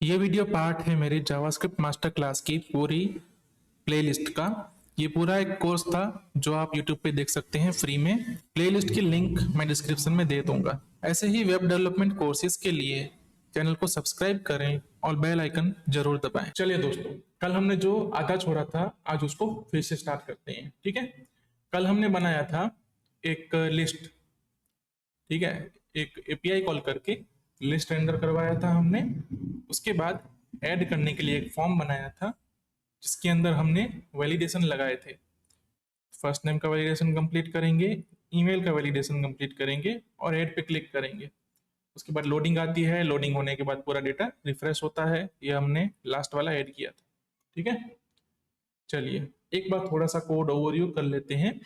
ये video part है मेरी जावास्क्रिप्ट मास्टर क्लास की पूरी प्लेलिस्ट का। ये पूरा एक कोर्स था जो आप YouTube पे देख सकते हैं फ्री में। प्लेलिस्ट की लिंक मैं डिस्क्रिप्शन में दे दूंगा। ऐसे ही वेब डेवलपमेंट कोर्सेज के लिए चैनल को सब्सक्राइब करें और बेल आइकन जरूर दबाएं। चलिए दोस्तों, कल हमने जो आधा छोड़ा था आज उसको फिर से स्टार्ट करते हैं। ठीक है, कल हमने बनाया था एक लिस्ट। ठीक है, एक एपीआई कॉल करके लिस्ट रेंडर करवाया था हमने। उसके बाद ऐड करने के लिए एक फॉर्म बनाया था जिसके अंदर हमने वैलिडेशन लगाए थे। फर्स्ट नेम का वैलिडेशन कंप्लीट करेंगे, ईमेल का वैलिडेशन कंप्लीट करेंगे और ऐड पे क्लिक करेंगे। उसके बाद लोडिंग आती है, लोडिंग होने के बाद पूरा डेटा रिफ्रेश होता है। ये हमने लास्ट वाला ऐड किया था। ठीक है, चलिए एक बार थोड़ा सा कोड ओवरव्यू कर लेते हैं।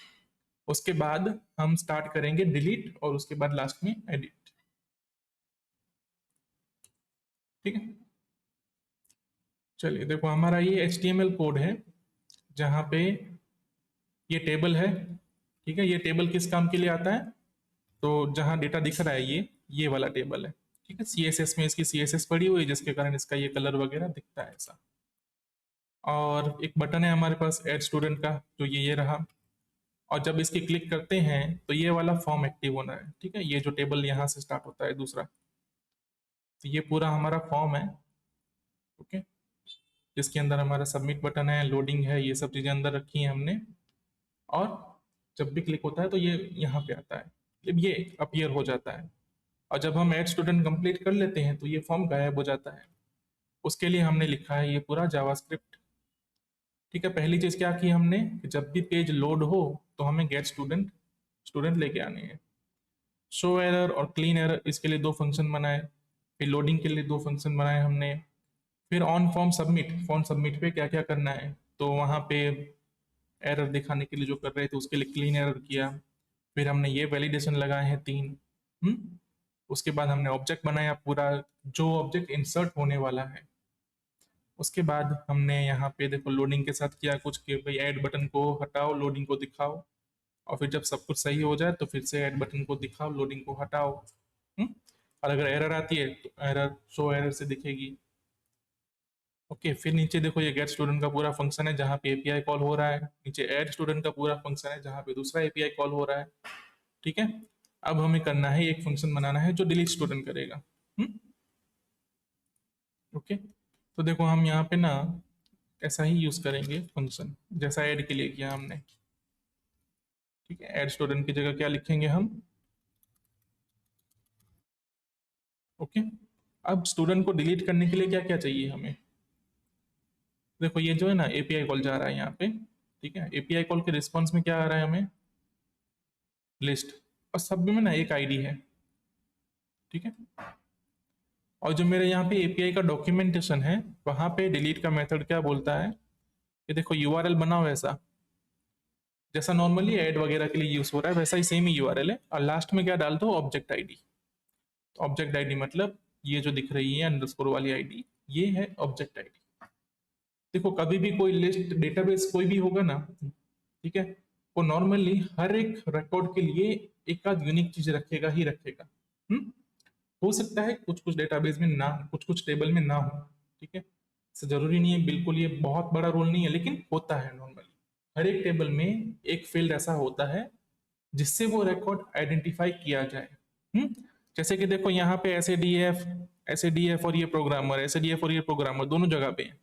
उसके बाद हम स्टार्ट करेंगे डिलीट और उसके बाद लास्ट में एडिट। ठीक है, चलिए देखो हमारा ये HTML कोड है जहां पे ये टेबल है। ठीक है, ये टेबल किस काम के लिए आता है? तो जहां डेटा दिख रहा है ये वाला टेबल है। ठीक है, CSS में इसकी CSS पड़ी हुई है जिसके कारण इसका ये कलर वगैरह दिखता है ऐसा। और एक बटन है हमारे पास ऐड स्टूडेंट का, जो ये रहा। और जब इसकी क्लिक करते हैं तो ये वाला फॉर्म एक्टिव होना है। ठीक है, ये जो टेबल यहाँ से स्टार्ट होता है दूसरा, तो ये पूरा हमारा फॉर्म है। ओके, जिसके अंदर हमारा सबमिट बटन है, लोडिंग है, ये सब चीजें अंदर रखी हैं हमने। और जब भी क्लिक होता है तो ये यहाँ पे आता है, मतलब ये अपीयर हो जाता है। और जब हम ऐड स्टूडेंट कंप्लीट कर लेते हैं तो ये फॉर्म गायब हो जाता है। उसके लिए हमने लिखा है ये पूरा जावास्क्रिप्ट। ठीक है, पहली चीज क्या की हमने कि जब भी पेज लोड हो तो हमें गेट स्टूडेंट स्टूडेंट लेके आने हैं। शो एरर और क्लीन एरर, इसके लिए दो फंक्शन बनाए। फिर लोडिंग के लिए दो फंक्शन बनाए हमने। फिर on form submit, form submit पे क्या क्या करना है, तो वहां पे एरर दिखाने के लिए जो कर रहे थे उसके लिए क्लीन एरर किया। फिर हमने ये वैलिडेशन लगाए हैं 3। उसके बाद हमने ऑब्जेक्ट बनाया पूरा, जो ऑब्जेक्ट इंसर्ट होने वाला है। उसके बाद हमने यहाँ पे देखो लोडिंग के साथ किया कुछ कि भाई ऐड बटन को हटाओ, लोडिंग को दिखाओ। और फिर जब सब कुछ सही हो जाए तो फिर से ऐड बटन को दिखाओ, लोडिंग को हटाओ। और अगर एरर आती है तो एरर शो एरर से दिखेगी। ओके, फिर नीचे देखो ये गेट स्टूडेंट का पूरा फंक्शन है जहाँ पे एपीआई कॉल हो रहा है। नीचे ऐड स्टूडेंट का पूरा फंक्शन है जहाँ पे दूसरा एपीआई कॉल हो रहा है। ठीक है, अब हमें करना है एक फंक्शन बनाना है जो डिलीट स्टूडेंट करेगा। ओके, तो देखो हम यहाँ पे ना ऐसा ही यूज करेंगे फंक्शन जैसा ऐड के लिए किया हमने। ठीक है, ऐड स्टूडेंट की जगह क्या लिखेंगे हम? ओके, अब स्टूडेंट को डिलीट करने के लिए क्या क्या चाहिए हमें? देखो ये जो है ना एपीआई कॉल जा रहा है यहाँ पे। ठीक है, एपीआई कॉल के रिस्पॉन्स में क्या आ रहा है हमें? लिस्ट। और सब में ना एक आईडी है। ठीक है, और जो मेरे यहाँ पे एपीआई का डॉक्यूमेंटेशन है वहां पे डिलीट का मेथड क्या बोलता है? ये देखो यूआरएल बनाओ ऐसा, जैसा नॉर्मली ऐड वगैरह के लिए यूज हो रहा है वैसा ही सेम ही यूआरएल है। और लास्ट में क्या डाल दो? Object ID. ऑब्जेक्ट आईडी मतलब ये जो दिख रही है अंडरस्कोर वाली आईडी, ये है ऑब्जेक्ट आईडी। देखो कभी भी कोई लिस्ट डेटाबेस कोई भी होगा ना, ठीक है, वो नॉर्मली हर एक रिकॉर्ड के लिए एक आध यूनिक चीज रखेगा ही रखेगा। हो सकता है कुछ कुछ डेटाबेस में ना, कुछ कुछ टेबल में ना हो। ठीक है, इससे जरूरी नहीं है, बिल्कुल ये बहुत बड़ा रोल नहीं है, लेकिन होता है नॉर्मली। हर एक टेबल में एक फील्ड ऐसा होता है जिससे वो रिकॉर्ड आइडेंटिफाई किया जाए। हम्म जैसे कि देखो यहाँ पे एस ए डी एफ और ये programmer, S A D F और ये प्रोग्रामर दोनों जगह पे हैं।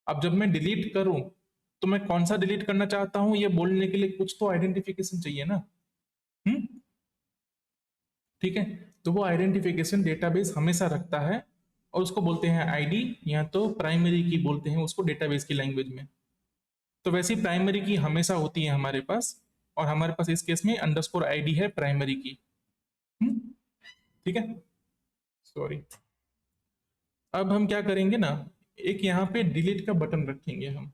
अब जब मैं डिलीट करूं तो मैं कौन सा डिलीट करना चाहता हूं ये बोलने के लिए कुछ तो आइडेंटिफिकेशन चाहिए ना। हम्म ठीक है, तो वो आइडेंटिफिकेशन डेटाबेस हमेशा रखता है और उसको बोलते हैं आईडी, या तो प्राइमरी की बोलते हैं उसको डेटाबेस की लैंग्वेज में। तो वैसी प्राइमरी की हमेशा होती है हमारे पास, और हमारे पास इस केस में अंडरस्कोर आईडी है प्राइमरी की। हम्म, ठीक है, सॉरी। अब हम क्या करेंगे ना, एक यहाँ पे डिलीट का बटन रखेंगे हम।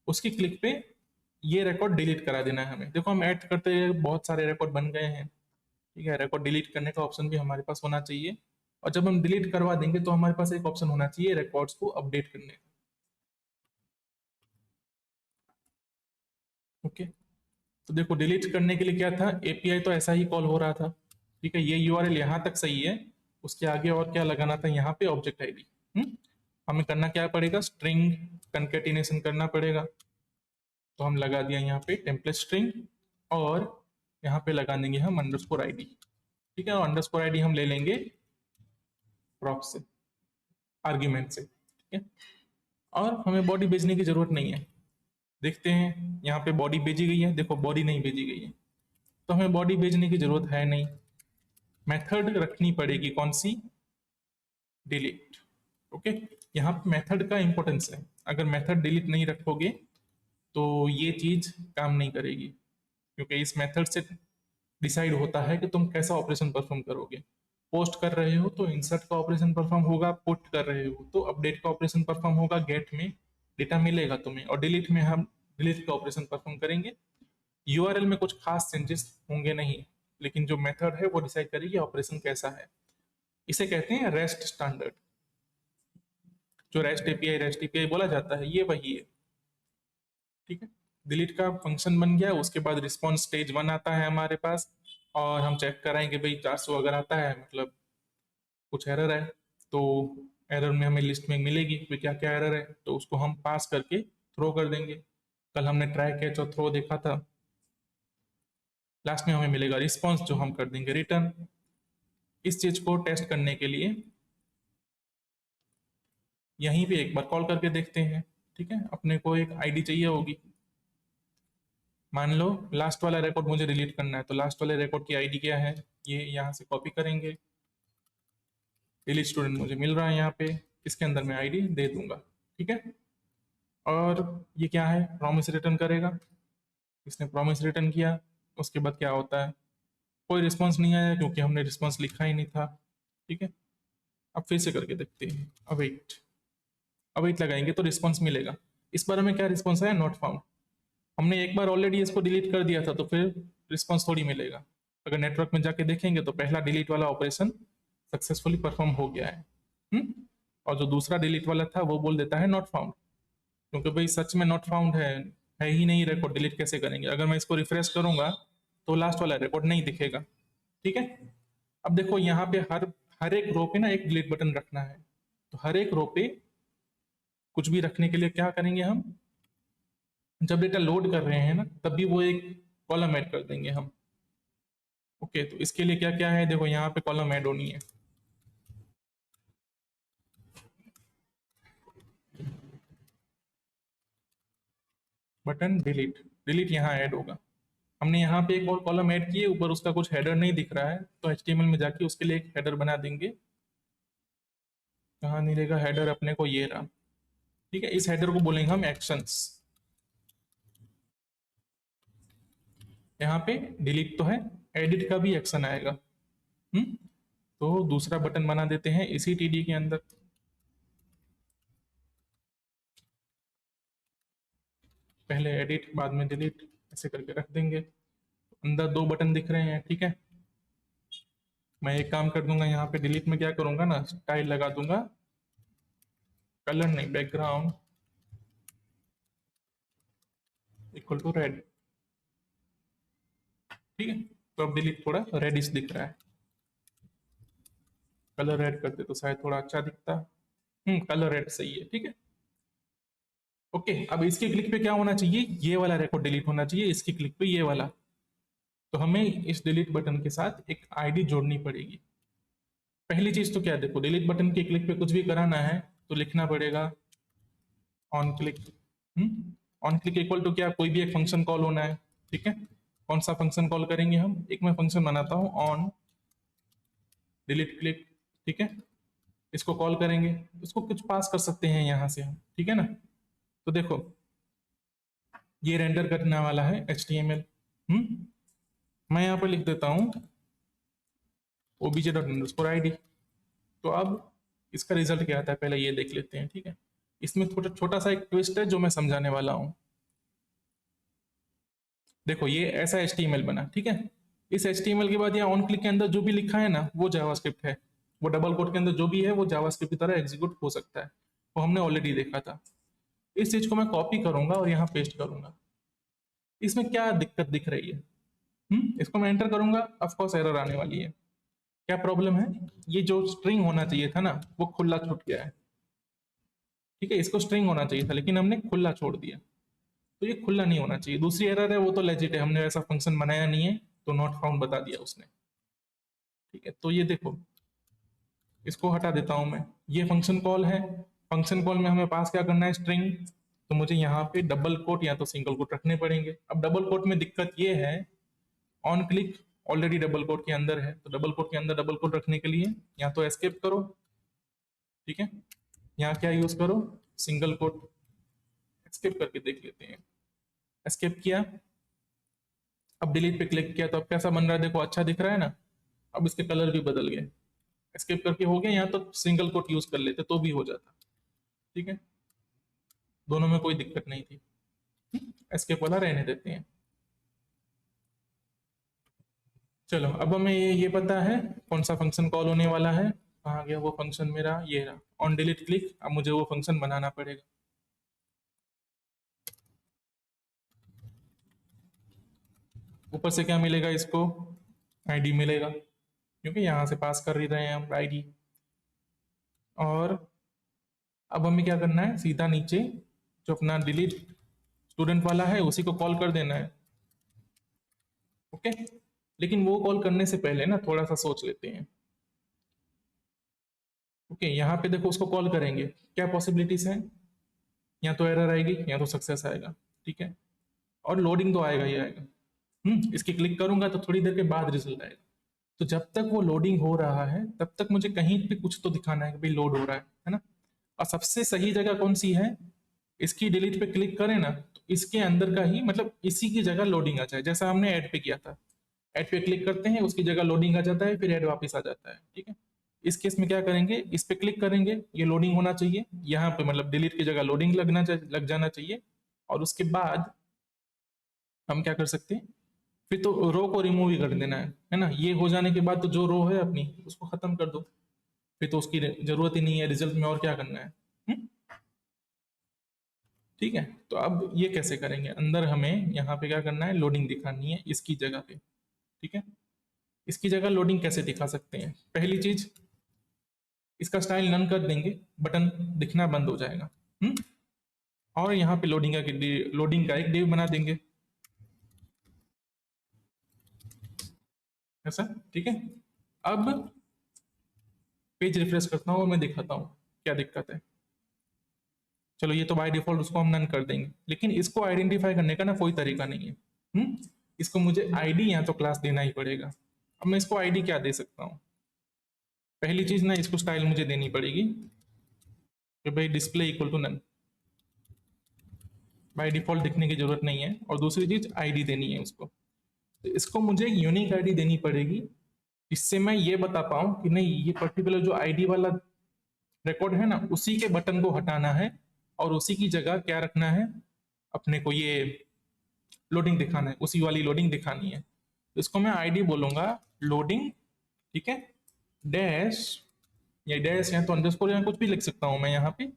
उसकी क्लिक पे ये रिकॉर्ड डिलीट करा देना है हमें। देखो हम ऐड करते हुए बहुत सारे रिकॉर्ड बन गए हैं। ठीक है, रिकॉर्ड डिलीट करने का ऑप्शन भी हमारे पास होना चाहिए। और जब हम डिलीट करवा देंगे तो हमारे पास एक ऑप्शन होना चाहिए रिकॉर्ड्स को अपडेट करने का। ओके, तो देखो डिलीट करने के लिए क्या था, एपीआई तो ऐसा ही कॉल हो रहा था। ठीक है, ये यूआरएल यहां तक सही है। उसके आगे और क्या लगाना था यहाँ पे? Object ID. हमें करना क्या पड़ेगा, स्ट्रिंग कंकेटिनेशन करना पड़ेगा। तो हम लगा दिया यहाँ पे टेम्पलेट स्ट्रिंग, और यहाँ पे लगा देंगे हम अंडरस्कोर आईडी। ठीक है, और अंडरस्कोर आईडी हम ले लेंगे प्रॉप से, आर्ग्यूमेंट से। ठीक है, और हमें बॉडी भेजने की जरूरत नहीं है। देखते हैं यहाँ पे बॉडी भेजी गई है, देखो बॉडी नहीं भेजी गई है, तो हमें बॉडी भेजने की जरूरत है नहीं। मेथड रखनी पड़ेगी कौन सी, डिलीट। ओके, यहाँ पे मेथड का इंपॉर्टेंस है। अगर मेथड डिलीट नहीं रखोगे तो ये चीज काम नहीं करेगी, क्योंकि इस मेथड से डिसाइड होता है कि तुम कैसा ऑपरेशन परफॉर्म करोगे। पोस्ट कर रहे हो तो इंसर्ट का ऑपरेशन परफॉर्म होगा, पुट कर रहे हो तो अपडेट का ऑपरेशन परफॉर्म होगा, गेट में डेटा मिलेगा तुम्हें, और डिलीट में हम डिलीट का ऑपरेशन परफॉर्म करेंगे। यूआरएल में कुछ खास चेंजेस होंगे नहीं, लेकिन जो मेथड है वो डिसाइड करेगी ऑपरेशन कैसा है। इसे कहते हैं रेस्ट स्टैंडर्ड। जो रेस्ट एपीआई बोला जाता है ये वही है। ठीक है, डिलीट का फंक्शन बन गया, उसके बाद रिस्पॉन्स स्टेज 1 आता है हमारे पास, और हम चेक कराएंगे भाई 400 अगर आता है मतलब कुछ एरर है, तो एरर में हमें लिस्ट में मिलेगी कि क्या क्या एरर है, तो उसको हम पास करके थ्रो कर देंगे। कल हमने ट्राई कैच और थ्रो देखा था। लास्ट में हमें मिलेगा रिस्पॉन्स जो हम कर देंगे रिटर्न। इस चीज को टेस्ट करने के लिए यहीं पे एक बार कॉल करके देखते हैं। ठीक है, अपने को एक आईडी चाहिए होगी। मान लो लास्ट वाला रिकॉर्ड मुझे डिलीट करना है, तो लास्ट वाले रिकॉर्ड की आईडी क्या है, ये यहाँ से कॉपी करेंगे। डिलीट स्टूडेंट मुझे मिल रहा है यहाँ पे, इसके अंदर मैं आईडी दे दूंगा। ठीक है, और ये क्या है, प्रॉमिस रिटर्न करेगा। इसने प्रॉमिस रिटर्न किया, उसके बाद क्या होता है, कोई रिस्पॉन्स नहीं आया क्योंकि हमने रिस्पॉन्स लिखा ही नहीं था। ठीक है, अब फिर से करके देखते हैं, अवेट। अवेट लगाएंगे तो रिस्पॉन्स मिलेगा। इस बार हमें क्या रिस्पॉन्स आया, नॉट फाउंड। हमने एक बार ऑलरेडी इसको डिलीट कर दिया था, तो फिर रिस्पॉन्स थोड़ी मिलेगा। अगर नेटवर्क में जाके देखेंगे तो पहला डिलीट वाला ऑपरेशन सक्सेसफुली परफॉर्म हो गया है। और जो दूसरा डिलीट वाला था वो बोल देता है नॉट फाउंड, क्योंकि भाई सच में नॉट फाउंड है ही नहीं रिकॉर्ड, डिलीट कैसे करेंगे। अगर मैं इसको रिफ्रेश करूंगा तो लास्ट वाला रिकॉर्ड नहीं दिखेगा। ठीक है, अब देखो यहाँ पे हर हर एक रो पे ना एक डिलीट बटन रखना है। तो हर एक रो पे कुछ भी रखने के लिए क्या करेंगे हम, जब डेटा लोड कर रहे हैं ना तब भी वो एक कॉलम ऐड कर देंगे हम। ओके, तो इसके लिए क्या क्या है, देखो यहाँ पे कॉलम ऐड होनी है। बटन डिलीट, डिलीट यहाँ ऐड होगा। हमने यहाँ पे एक और कॉलम ऐड किए, ऊपर उसका कुछ हेडर नहीं दिख रहा है, तो एचटीएमएल में जाके उसके लिए एक हेडर बना देंगे। कहाँ मिलेगा हेडर अपने को, ये रहा। ठीक है, इस हेडर को बोलेंगे हम एक्शंस। यहाँ पे डिलीट तो है, एडिट का भी एक्शन आएगा। तो दूसरा बटन बना देते हैं इसी टीडी के अंदर। पहले एडिट बाद में डिलीट, ऐसे करके रख देंगे। अंदर दो बटन दिख रहे हैं। ठीक है, मैं एक काम कर दूंगा, यहाँ पे डिलीट में क्या करूंगा ना, स्टाइल लगा दूंगा, कलर नहीं, बैकग्राउंड इक्वल टू रेड। ठीक है, तो अब डिलीट थोड़ा रेडिश दिख रहा है। कलर रेड करते तो शायद थोड़ा अच्छा दिखता। कलर रेड सही है। ठीक है, ओके। अब इसके क्लिक पे क्या होना चाहिए, ये वाला रिकॉर्ड डिलीट होना चाहिए, इसकी क्लिक पे ये वाला। तो हमें इस डिलीट बटन के साथ एक आईडी जोड़नी पड़ेगी। पहली चीज तो क्या, देखो डिलीट बटन के क्लिक पे कुछ भी कराना है तो लिखना पड़ेगा on click. On click equal to क्या, कोई भी एक फंक्शन कॉल होना है। ठीक है, कौन सा फंक्शन कॉल करेंगे हम, एक मैं फंक्शन बनाता हूँ ऑन डिलीट क्लिक। ठीक है, इसको कॉल करेंगे, इसको कुछ पास कर सकते हैं यहाँ से हम। ठीक है ना, तो देखो ये रेंडर करने वाला है HTML। मैं यहाँ पर लिख देता हूँ obj._id। तो अब इसका रिजल्ट क्या आता है पहले ये देख लेते हैं। ठीक है, इसमें छोटा छोटा सा एक ट्विस्ट है जो मैं समझाने वाला हूँ। देखो ये ऐसा HTML बना। ठीक है, इस HTML के बाद यहाँ ऑन क्लिक के अंदर जो भी लिखा है ना वो जावास्क्रिप्ट है। वो डबल कोट के अंदर जो भी है वो जावास्क्रिप्ट की तरह एग्जीक्यूट हो सकता है, वो हमने ऑलरेडी देखा था। इस चीज को मैं कॉपी करूंगा और यहाँ पेस्ट करूंगा। इसमें क्या दिक्कत दिख रही है, इसको मैं एंटर करूंगा, ऑफ कोर्स एरर आने वाली है। क्या प्रॉब्लम है, ये जो स्ट्रिंग होना चाहिए था ना वो खुला छूट गया है। ठीक है, इसको स्ट्रिंग होना चाहिए था लेकिन हमने खुला छोड़ दिया, तो ये खुला नहीं होना चाहिए। दूसरी एरर है वो तो लेजिट है, हमने ऐसा फंक्शन बनाया नहीं है तो नॉट फाउंड बता दिया उसने। ठीक है, तो ये देखो इसको हटा देता हूं मैं, ये फंक्शन कॉल है। फंक्शन कॉल में हमें पास क्या करना है, स्ट्रिंग। तो मुझे यहाँ पे डबल कोट या तो सिंगल कोट रखने पड़ेंगे। अब डबल कोट में दिक्कत ये है, on click already double quote के अंदर है, तो डबल कोट के अंदर डबल कोट रखने के लिए या तो एस्केप करो, ठीक है, यहाँ क्या यूज करो, सिंगल कोट। एस्केप करके देख लेते हैं, एस्केप किया, अब डिलीट पे क्लिक किया तो अब कैसा बन रहा है देखो, अच्छा दिख रहा है ना। अब इसके कलर भी बदल गए, एस्केप करके हो गया, यहाँ तो सिंगल कोट यूज कर लेते तो भी हो जाता। ठीक है, दोनों में कोई दिक्कत नहीं थी। एस्केप वाला रहने देते हैं। चलो अब हमें ये पता है कौन सा फंक्शन कॉल होने वाला है। कहाँ गया वो फंक्शन मेरा, ये रहा, ऑन डिलीट क्लिक। अब मुझे वो फंक्शन बनाना पड़ेगा। ऊपर से क्या मिलेगा इसको, आईडी मिलेगा, क्योंकि यहाँ से पास कर ही रहे हैं हम आईडी। और अब हमें क्या करना है, सीधा नीचे जो अपना डिलीट स्टूडेंट वाला है उसी को कॉल कर देना है। ओके, लेकिन वो कॉल करने से पहले ना थोड़ा सा सोच लेते हैं। ओके, यहाँ पे देखो उसको कॉल करेंगे, क्या पॉसिबिलिटीज है, या तो एरर आएगी या तो सक्सेस आएगा। ठीक है, और लोडिंग तो आएगा ही आएगा। इसकी क्लिक करूंगा तो थोड़ी देर के बाद रिजल्ट आएगा। तो जब तक वो लोडिंग हो रहा है तब तक मुझे कहीं पे कुछ तो दिखाना है कि भाई लोड हो रहा है ना। और सबसे सही जगह कौन सी है, इसकी डिलीट पे क्लिक करें ना तो इसके अंदर का ही, मतलब इसी की जगह लोडिंग आ जाए, जैसा हमने ऐड पे किया था। ऐड पे क्लिक करते हैं, उसकी जगह लोडिंग आ जाता है, फिर ऐड वापस आ जाता है। ठीक है, इस केस में क्या करेंगे, इस पे क्लिक करेंगे, ये लोडिंग होना चाहिए यहाँ पे, मतलब डिलीट की जगह लोडिंग लग जाना चाहिए। और उसके बाद हम क्या कर सकते हैं, फिर तो रो को रिमूव ही कर देना है ना। ये हो जाने के बाद तो जो रो है अपनी उसको खत्म कर दो, फिर तो उसकी जरूरत ही नहीं है रिजल्ट में, और क्या करना है। हम्म? ठीक है, तो अब ये कैसे करेंगे, अंदर हमें यहाँ पे क्या करना है, लोडिंग दिखानी है इसकी जगह पे। ठीक है, इसकी जगह लोडिंग कैसे दिखा सकते हैं, पहली चीज इसका स्टाइल नन कर देंगे, बटन दिखना बंद हो जाएगा। हम्म, और यहाँ पे लोडिंग का एक डिव बना देंगे ऐसा। ठीक है, अब पेज रिफ्रेश करता हूँ और मैं दिखाता हूँ क्या दिक्कत है। चलो ये तो बाय डिफॉल्ट उसको हम नन कर देंगे, लेकिन इसको आइडेंटिफाई करने का ना कोई तरीका नहीं है। हम्म, इसको मुझे आईडी या तो क्लास देना ही पड़ेगा। अब मैं इसको आईडी क्या दे सकता हूँ, पहली चीज ना इसको स्टाइल मुझे देनी पड़ेगी कि भाई display equal to none, by default दिखने की जरूरत नहीं है। और दूसरी चीज आईडी देनी है उसको, तो इसको मुझे यूनिक आईडी देनी पड़ेगी, इससे मैं ये बता पाऊं कि नहीं ये पर्टिकुलर जो आईडी वाला रिकॉर्ड है ना उसी के बटन को हटाना है और उसी की जगह क्या रखना है, अपने को ये लोडिंग दिखाना है, उसी वाली लोडिंग दिखानी है। तो इसको मैं आईडी बोलूंगा लोडिंग, ठीक है, डैश, या डैश या तो अंडरस्कोर या कुछ भी लिख सकता हूं मैं यहाँ पे।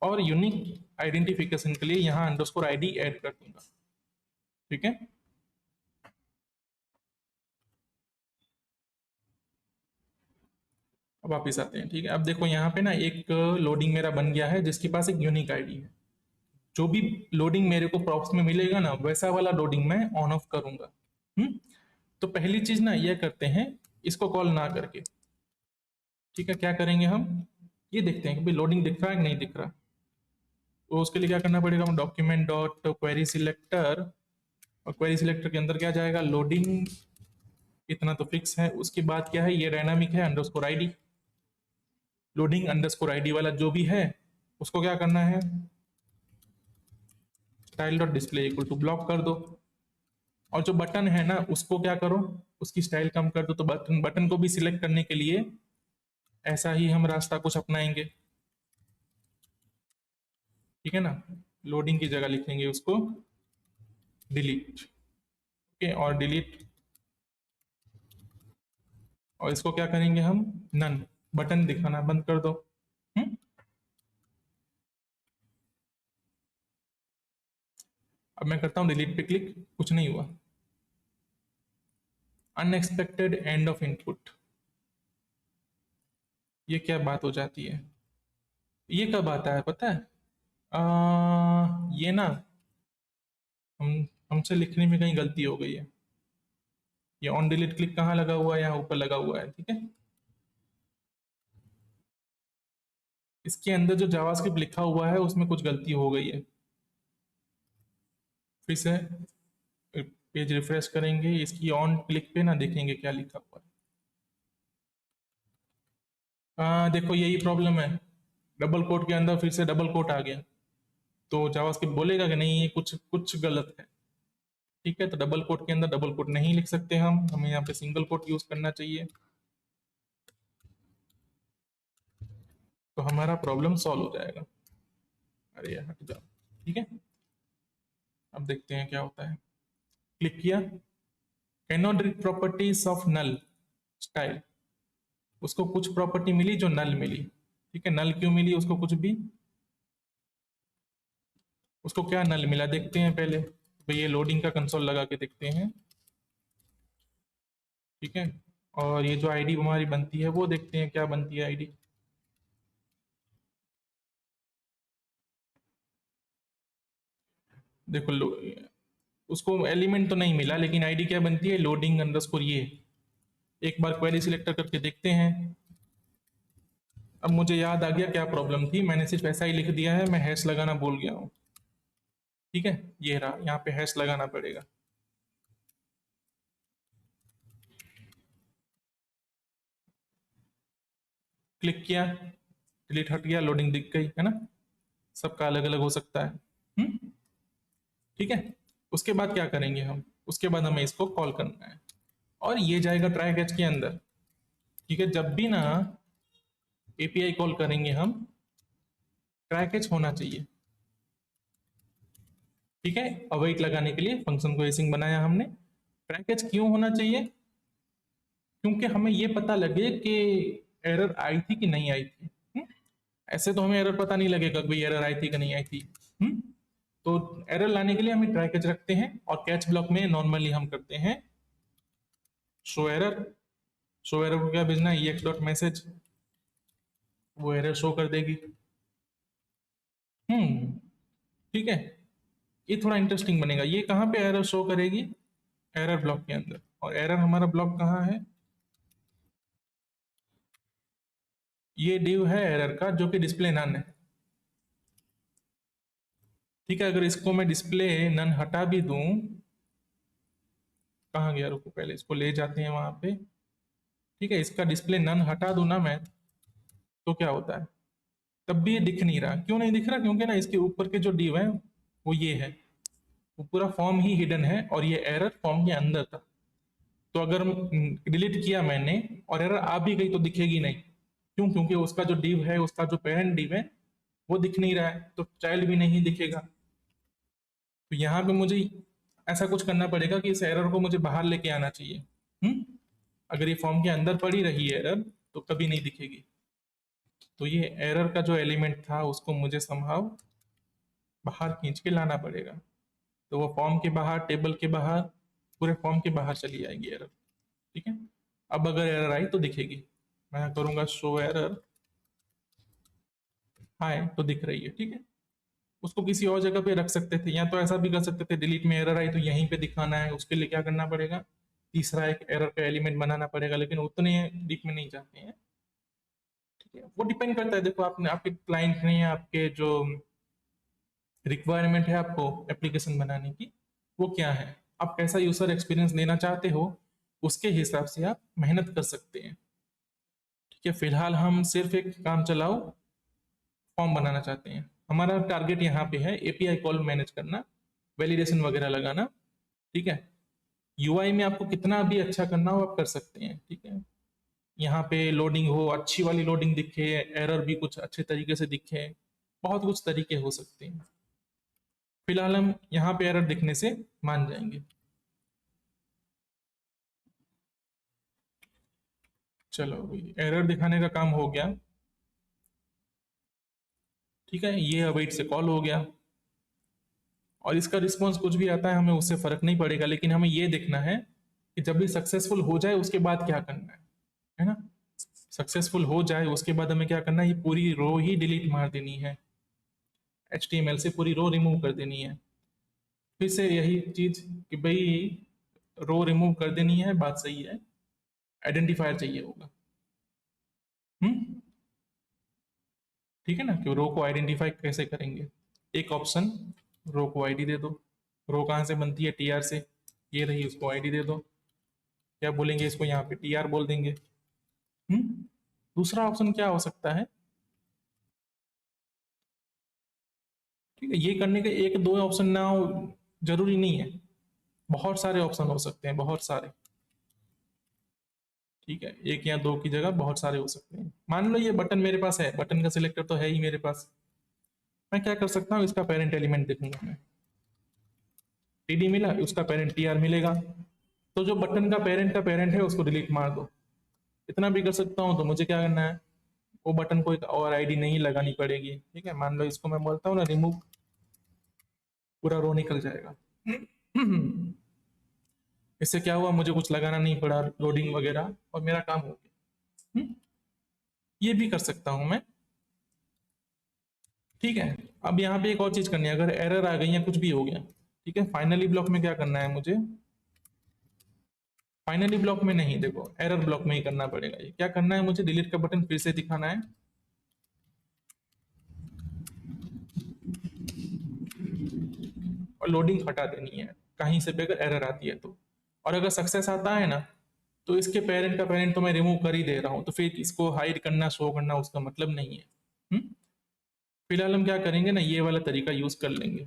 और यूनिक आइडेंटिफिकेशन के लिए यहाँ अंडरस्कोर आईडी ऐड कर दूंगा। ठीक है, अब वापिस आते हैं। ठीक है, अब देखो यहाँ पे ना एक लोडिंग मेरा बन गया है जिसके पास एक यूनिक आईडी है। जो भी लोडिंग मेरे को प्रॉप्स में मिलेगा ना वैसा वाला लोडिंग मैं ऑन ऑफ करूंगा। हम्म, तो पहली चीज ना ये करते हैं, इसको कॉल ना करके, ठीक है, क्या करेंगे हम, ये देखते हैं कि भाई लोडिंग दिख रहा है कि नहीं दिख रहा। तो उसके लिए क्या करना पड़ेगा, हम डॉक्यूमेंट डॉट क्वेरी सिलेक्टर, और क्वेरी सिलेक्टर के अंदर क्या जाएगा, लोडिंग, इतना तो फिक्स है। उसके बाद क्या है, ये डायनामिक है underscore ID, loading underscore ID वाला जो भी है उसको क्या करना है, style dot display equal to block कर दो। और जो बटन है ना उसको क्या करो, उसकी स्टाइल कम कर दो। तो बटन बटन को भी सिलेक्ट करने के लिए ऐसा ही हम रास्ता कुछ अपनाएंगे। ठीक है ना, लोडिंग की जगह लिखेंगे उसको डिलीट। ओके, और डिलीट, और इसको क्या करेंगे हम, नन, बटन दिखाना बंद कर दो। हम्म, अब मैं करता हूं डिलीट पे क्लिक, कुछ नहीं हुआ, अनएक्सपेक्टेड एंड ऑफ इनपुट। ये क्या बात हो जाती है, ये कब आता है पता है, ये ना हम हमसे लिखने में कहीं गलती हो गई है। ये ऑन डिलीट क्लिक कहाँ लगा हुआ है, यहाँ ऊपर लगा हुआ है, ठीक है। इसके अंदर जो जावास्क्रिप्ट लिखा हुआ है उसमें कुछ गलती हो गई है। फिर से पेज रिफ्रेश करेंगे, इसकी ऑन क्लिक पे ना देखेंगे क्या लिखा हुआ है। देखो यही प्रॉब्लम है, डबल कोट के अंदर फिर से डबल कोट आ गया, तो जावास्क्रिप्ट बोलेगा कि नहीं ये कुछ कुछ गलत है। ठीक है, तो डबल कोट के अंदर डबल कोट नहीं लिख सकते हमें यहाँ पे सिंगल कोट यूज करना चाहिए, तो हमारा प्रॉब्लम सॉल्व हो जाएगा। अरे यार हट जाओ। ठीक है, अब देखते हैं क्या होता है। क्लिक किया, cannot read properties of null style. उसको कुछ प्रॉपर्टी मिली जो नल मिली। ठीक है, नल क्यों मिली उसको, कुछ भी उसको क्या नल मिला देखते हैं पहले। तो ये लोडिंग का कंसोल लगा के देखते हैं। ठीक है, और ये जो आईडी हमारी बनती है वो देखते हैं क्या बनती है आईडी। देखो उसको एलिमेंट तो नहीं मिला, लेकिन आईडी क्या बनती है, लोडिंग अंडरस्कोर ये। एक बार क्वेरी सिलेक्टर करके देखते हैं। अब मुझे याद आ गया क्या प्रॉब्लम थी, मैंने सिर्फ ऐसा ही लिख दिया है, मैं हैश लगाना भूल गया हूँ। ठीक है, ये रहा, यहाँ पे हैश लगाना पड़ेगा। क्लिक किया, डिलीट हट गया, लोडिंग दिख गई है ना। सबका अलग अलग हो सकता है। ठीक है, उसके बाद क्या करेंगे हम, उसके बाद हमें इसको कॉल करना है और ये जाएगा ट्राई कैच के अंदर। ठीक है, जब भी ना एपीआई कॉल करेंगे हम, ट्राई कैच होना चाहिए। ठीक है, अवेट लगाने के लिए फंक्शन को एसिंग बनाया हमने। ट्राई कैच क्यों होना चाहिए, क्योंकि हमें ये पता लगे कि एरर आई थी कि नहीं आई थी। ऐसे तो हमें एरर पता नहीं लगेगा कि भाई एरर आई थी कि नहीं आई थी। तो एरर लाने के लिए हम ट्राई कैच रखते हैं, और कैच ब्लॉक में नॉर्मली हम करते हैं शो एरर। शो एरर को क्या भेजना है, एक्स डॉट मैसेज, वो एरर शो कर देगी। ठीक है, ये थोड़ा इंटरेस्टिंग बनेगा। ये कहाँ पे एरर शो करेगी, एरर ब्लॉक के अंदर। और एरर हमारा ब्लॉक कहाँ है, ये डिव है एरर का जो कि डिस्प्ले नन है। ठीक है, अगर इसको मैं डिस्प्ले नन हटा भी दूं, कहाँ गया, रुको पहले इसको ले जाते हैं वहां पे। ठीक है, इसका डिस्प्ले नन हटा दूं ना मैं, तो क्या होता है, तब भी ये दिख नहीं रहा। क्यों नहीं दिख रहा, क्योंकि ना इसके ऊपर के जो डिव है वो ये है, वो पूरा फॉर्म ही हिडन है और ये एरर फॉर्म के अंदर था। तो अगर डिलीट किया मैंने और एरर आ भी गई तो दिखेगी नहीं। क्यों, क्योंकि उसका जो डिव है, उसका जो पेरेंट डिव है वो दिख नहीं रहा है, तो चाइल्ड भी नहीं दिखेगा। तो यहाँ पे मुझे ऐसा कुछ करना पड़ेगा कि इस एरर को मुझे बाहर लेके आना चाहिए। अगर ये फॉर्म के अंदर पड़ी रही है एरर तो कभी नहीं दिखेगी। तो ये एरर का जो एलिमेंट था उसको मुझे समहाउ बाहर खींच के लाना पड़ेगा। तो वो फॉर्म के बाहर, टेबल के बाहर, पूरे फॉर्म के बाहर चली जाएगी एरर। ठीक है, अब अगर एरर आई तो दिखेगी। मैं करूंगा शो एरर हाय, तो दिख रही है। ठीक है, उसको किसी और जगह पे रख सकते थे, या तो ऐसा भी कर सकते थे डिलीट में एरर आई तो यहीं पे दिखाना है। उसके लिए क्या करना पड़ेगा, तीसरा एक एरर का एलिमेंट बनाना पड़ेगा, लेकिन उतने डीप में नहीं जाते हैं। ठीक है, वो डिपेंड करता है, देखो आपने, आपके क्लाइंट ने, आपके जो रिक्वायरमेंट है आपको एप्लीकेशन बनाने की, वो क्या है, आप कैसा यूजर एक्सपीरियंस देना चाहते हो, उसके हिसाब से आप मेहनत कर सकते हैं। ठीक है, फिलहाल हम सिर्फ एक काम चलाओ फॉर्म बनाना चाहते हैं। हमारा टारगेट यहाँ पे है एपीआई कॉल मैनेज करना, वैलिडेशन वगैरह लगाना। ठीक है, यूआई में आपको कितना भी अच्छा करना हो आप कर सकते हैं। ठीक है, यहाँ पे लोडिंग हो, अच्छी वाली लोडिंग दिखे, एरर भी कुछ अच्छे तरीके से दिखे, बहुत कुछ तरीके हो सकते हैं। फिलहाल हम यहाँ पे एरर दिखने से मान जाएंगे। चलो, एरर दिखाने का काम हो गया। ठीक है, ये अवेट से कॉल हो गया, और इसका रिस्पॉन्स कुछ भी आता है हमें उससे फर्क नहीं पड़ेगा, लेकिन हमें ये देखना है कि जब भी सक्सेसफुल हो जाए उसके बाद क्या करना है ना। सक्सेसफुल हो जाए उसके बाद हमें क्या करना है, ये पूरी रो ही डिलीट मार देनी है। HTML से पूरी रो रिमूव कर देनी है। फिर से यही चीज कि भाई रो रिमूव कर देनी है, बात सही है, आइडेंटिफायर चाहिए होगा। हम्म, ठीक है ना, कि रो को आइडेंटिफाई कैसे करेंगे। एक ऑप्शन, रो को आईडी दे दो। रो कहाँ से बनती है, टीआर से, ये रही, उसको आईडी दे दो। क्या बोलेंगे इसको, यहाँ पे टीआर बोल देंगे। हम्म, दूसरा ऑप्शन क्या हो सकता है, ठीक है, ये करने के एक दो ऑप्शन ना हो, जरूरी नहीं है, बहुत सारे ऑप्शन हो सकते हैं, बहुत सारे। ठीक है, एक या दो की जगह बहुत सारे हो सकते हैं। मान लो ये बटन मेरे पास है, बटन का सिलेक्टर तो है ही मेरे पास। मैं क्या कर सकता हूँ, इसका पेरेंट एलिमेंट देखूंगा मैं, टीडी मिला, उसका पेरेंट टीआर मिलेगा। तो जो बटन का पेरेंट है उसको डिलीट मार दो। इतना भी कर सकता हूँ। तो मुझे क्या करना है, वो बटन को एक और आईडी नहीं लगानी पड़ेगी। ठीक है, मान लो इसको मैं बोलता हूँ ना रिमूव, पूरा रो निकल जाएगा। इससे क्या हुआ, मुझे कुछ लगाना नहीं पड़ा, लोडिंग वगैरह, और मेरा काम हो गया। ये भी कर सकता हूं मैं। ठीक है, अब यहाँ पे एक और चीज करनी है, अगर एरर आ गई या कुछ भी हो गया, ठीक है, फाइनली ब्लॉक में क्या करना है मुझे, फाइनली ब्लॉक में नहीं, देखो एरर ब्लॉक में ही करना पड़ेगा। ये क्या करना है मुझे, डिलीट का बटन फिर से दिखाना है, और लोडिंग हटा देनी है कहीं से भी अगर एरर आती है तो। और अगर सक्सेस आता है ना, तो इसके पेरेंट का पेरेंट तो मैं रिमूव कर ही दे रहा हूँ, तो फिर इसको हाइड करना, शो करना उसका मतलब नहीं है। हम्म? फिलहाल हम क्या करेंगे ना, ये वाला तरीका यूज कर लेंगे।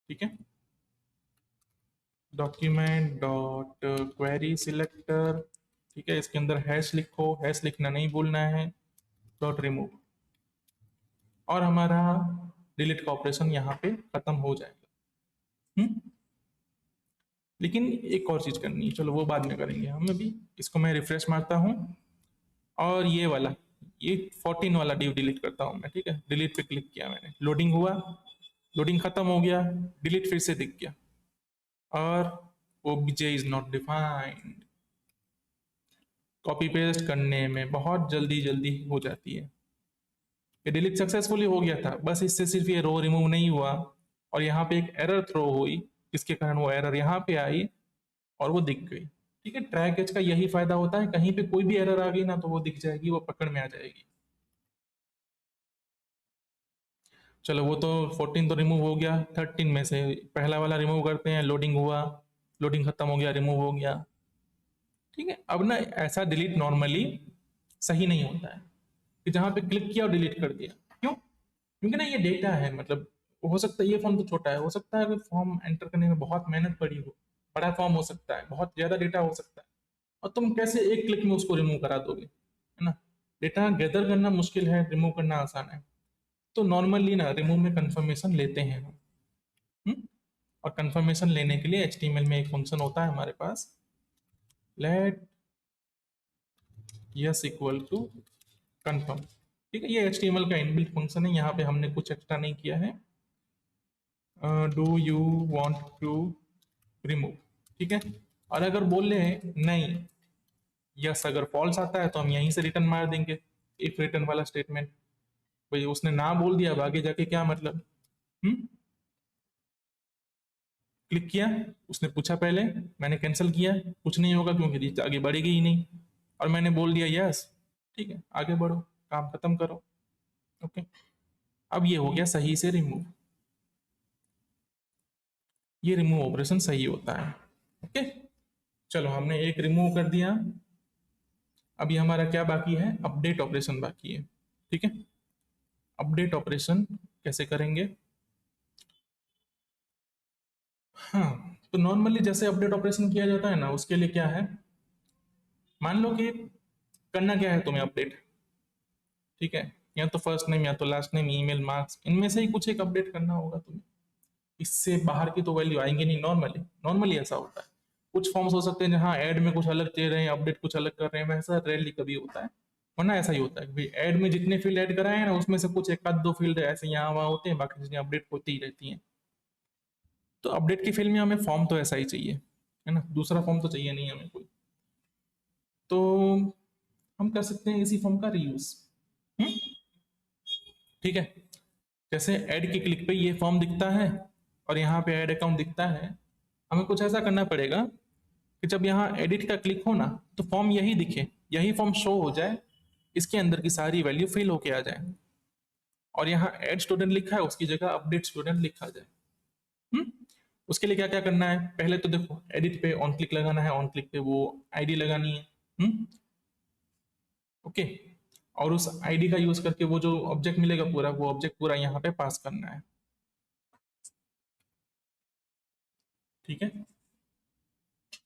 ठीक है, डॉक्यूमेंट डॉट क्वेरी सिलेक्टर, ठीक है, इसके अंदर हैश लिखो, हैश लिखना नहीं भूलना है, डॉट रिमूव, और हमारा डिलीट का ऑपरेशन यहाँ पे खत्म हो जाएगा। लेकिन एक और चीज करनी है, चलो वो बाद में करेंगे हम। अभी इसको मैं रिफ्रेश मारता हूँ, और ये वाला, ये 14 वाला डिव डिलीट करता हूँ मैं। ठीक है, डिलीट पे क्लिक किया मैंने, लोडिंग हुआ, लोडिंग खत्म हो गया, डिलीट फिर से दिख गया, और obj is not defined. Copy paste करने में बहुत जल्दी जल्दी हो जाती है। ये डिलीट सक्सेसफुली हो गया था, बस इससे सिर्फ ये रो रिमूव नहीं हुआ, और यहाँ पे एक एरर थ्रो हुई, जिसके कारण वो एरर यहाँ पे आई, और वो दिख गई। ठीक है, ट्रैक एज का यही फायदा होता है, कहीं पे कोई भी एरर आ गई ना, तो वो दिख जाएगी, वो पकड़ में आ जाएगी। चलो वो तो 14 तो रिमूव हो गया, 13 में से पहला वाला रिमूव करते हैं, लोडिंग हुआ, लोडिंग खत्म हो गया, रिमूव हो गया। ठीक है, अब ना ऐसा डिलीट नॉर्मली सही नहीं होता है, कि जहां पे क्लिक किया और डिलीट कर दिया। क्यों, क्योंकि ना ये डेटा है, मतलब हो सकता है ये फॉर्म तो छोटा है, हो सकता है कि फॉर्म एंटर करने में बहुत मेहनत पड़ी हो, बड़ा फॉर्म हो सकता है, बहुत ज्यादा डेटा हो सकता है, और तुम कैसे एक क्लिक में उसको रिमूव करा दोगे, है ना। डेटा गैदर करना मुश्किल है, रिमूव करना आसान है। तो नॉर्मली ना रिमूव में कंफर्मेशन लेते हैं हम। हम्म? और कंफर्मेशन लेने के लिए एचटीएमएल में एक फंक्शन होता है हमारे पास, let yes equal to confirm. ठीक है, ये एचटीएमएल का इनबिल्ट फंक्शन है, यहाँ पे हमने कुछ एक्स्ट्रा नहीं किया है। Do you want to remove, ठीक है। और अगर बोले नहीं, यस अगर फॉल्स आता है, तो हम यहीं से रिटर्न मार देंगे, इफ रिटर्न वाला स्टेटमेंट। भाई उसने ना बोल दिया, अब आगे जाके क्या मतलब। हम्म, क्लिक किया, उसने पूछा पहले, मैंने कैंसिल किया, कुछ नहीं होगा क्योंकि रीच आगे बढ़ेगी ही नहीं, और मैंने बोल दिया यस, ठीक है, आगे बढ़ो, काम खत्म करो। ओके, अब ये हो गया सही से रिमूव, ये रिमूव ऑपरेशन सही होता है। ओके, चलो हमने एक रिमूव कर दिया। अभी हमारा क्या बाकी है, अपडेट ऑपरेशन बाकी है। ठीक है, अपडेट ऑपरेशन कैसे करेंगे। हाँ, तो नॉर्मली जैसे अपडेट ऑपरेशन किया जाता है ना, उसके लिए क्या है, मान लो कि करना क्या है तुम्हें अपडेट, ठीक है, या तो फर्स्ट नेम या तो लास्ट नेम, ईमेल, मार्क्स, इनमें से ही कुछ एक अपडेट करना होगा तुम्हें। इससे बाहर की तो वैल्यू आएंगे नहीं, नॉर्मली नॉर्मली ऐसा होता है। कुछ फॉर्म्स हो सकते हैं जहाँ ऐड में कुछ अलग दे रहे हैं, अपडेट कुछ अलग कर रहे हैं, वैसा रेयरली कभी होता है। वरना ऐसा ही होता है कि ऐड में जितने फील्ड ऐड कराए हैं ना, उसमें से कुछ एक आध दो फील्ड ऐसे यहाँ वहाँ होते हैं, बाकी चीजें अपडेट होती ही रहती हैं। तो अपडेट की फील्ड में हमें फॉर्म तो ऐसा ही चाहिए, है ना, दूसरा फॉर्म तो चाहिए नहीं हमें कोई। तो हम कर सकते हैं इसी फॉर्म का रीयूज। ठीक है, जैसे ऐड के क्लिक पे ये फॉर्म दिखता है और यहाँ पे ऐड अकाउंट दिखता है, हमें कुछ ऐसा करना पड़ेगा कि जब यहाँ एडिट का क्लिक हो ना तो फॉर्म यही दिखे, यही फॉर्म शो हो जाए, इसके अंदर की सारी वैल्यू फिल होके आ जाए, और यहाँ ऐड स्टूडेंट लिखा है उसकी जगह अपडेट स्टूडेंट लिखा जाए। हम्म उसके लिए क्या क्या करना है, पहले तो देखो एडिट पे ऑन क्लिक लगाना है, ऑन क्लिक पे वो आईडी लगानी है। ओके, और उस आईडी का यूज करके वो जो ऑब्जेक्ट मिलेगा पूरा, वो ऑब्जेक्ट पूरा यहाँ पे पास करना है। ठीक है,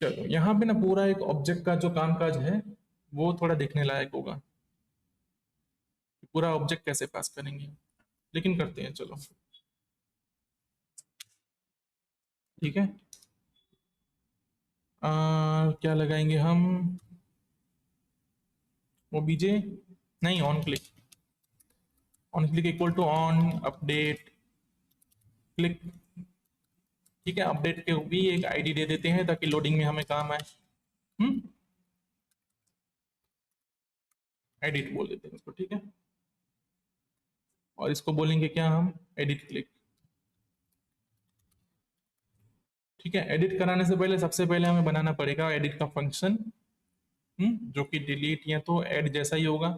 चलो यहाँ पे ना पूरा एक ऑब्जेक्ट का जो कामकाज है वो थोड़ा देखने लायक होगा, पूरा ऑब्जेक्ट कैसे पास करेंगे, लेकिन करते हैं चलो। ठीक है, क्या लगाएंगे हम, वो बीजे नहीं, on click, on click equal to on update click. ठीक है, अपडेट के भी एक आईडी दे देते हैं ताकि लोडिंग में हमें काम आए। हम्म एडिट बोल देते हैं इसको। ठीक है, और इसको बोलेंगे क्या हम, एडिट क्लिक। ठीक है, एडिट कराने से पहले सबसे पहले हमें बनाना पड़ेगा एडिट का फंक्शन, जो कि डिलीट या तो ऐड जैसा ही होगा।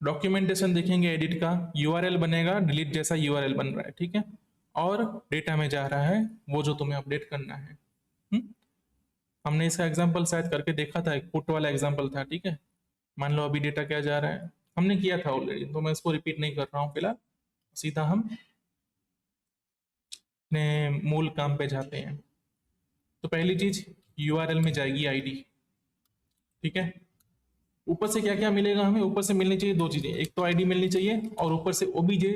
डॉक्यूमेंटेशन देखेंगे एडिट का, यूआरएल बनेगा डिलीट जैसा यूआरएल बन रहा है। ठीक है, और डेटा में जा रहा है वो जो तुम्हें अपडेट करना है। हम्म? हमने इसका एग्जांपल शायद करके देखा था, एक पुट वाला एग्जांपल था। ठीक है, मान लो अभी डेटा क्या जा रहा है, हमने किया था ऑलरेडी, तो मैं इसको रिपीट नहीं कर रहा हूँ फिलहाल, सीधा हम अपने मूल काम पे जाते हैं। तो पहली चीज यूआरएल में जाएगी आईडी। ठीक है, ऊपर से क्या क्या मिलेगा हमें, ऊपर से मिलनी चाहिए दो चीजें, एक तो आईडी मिलनी चाहिए और ऊपर से ओबीजे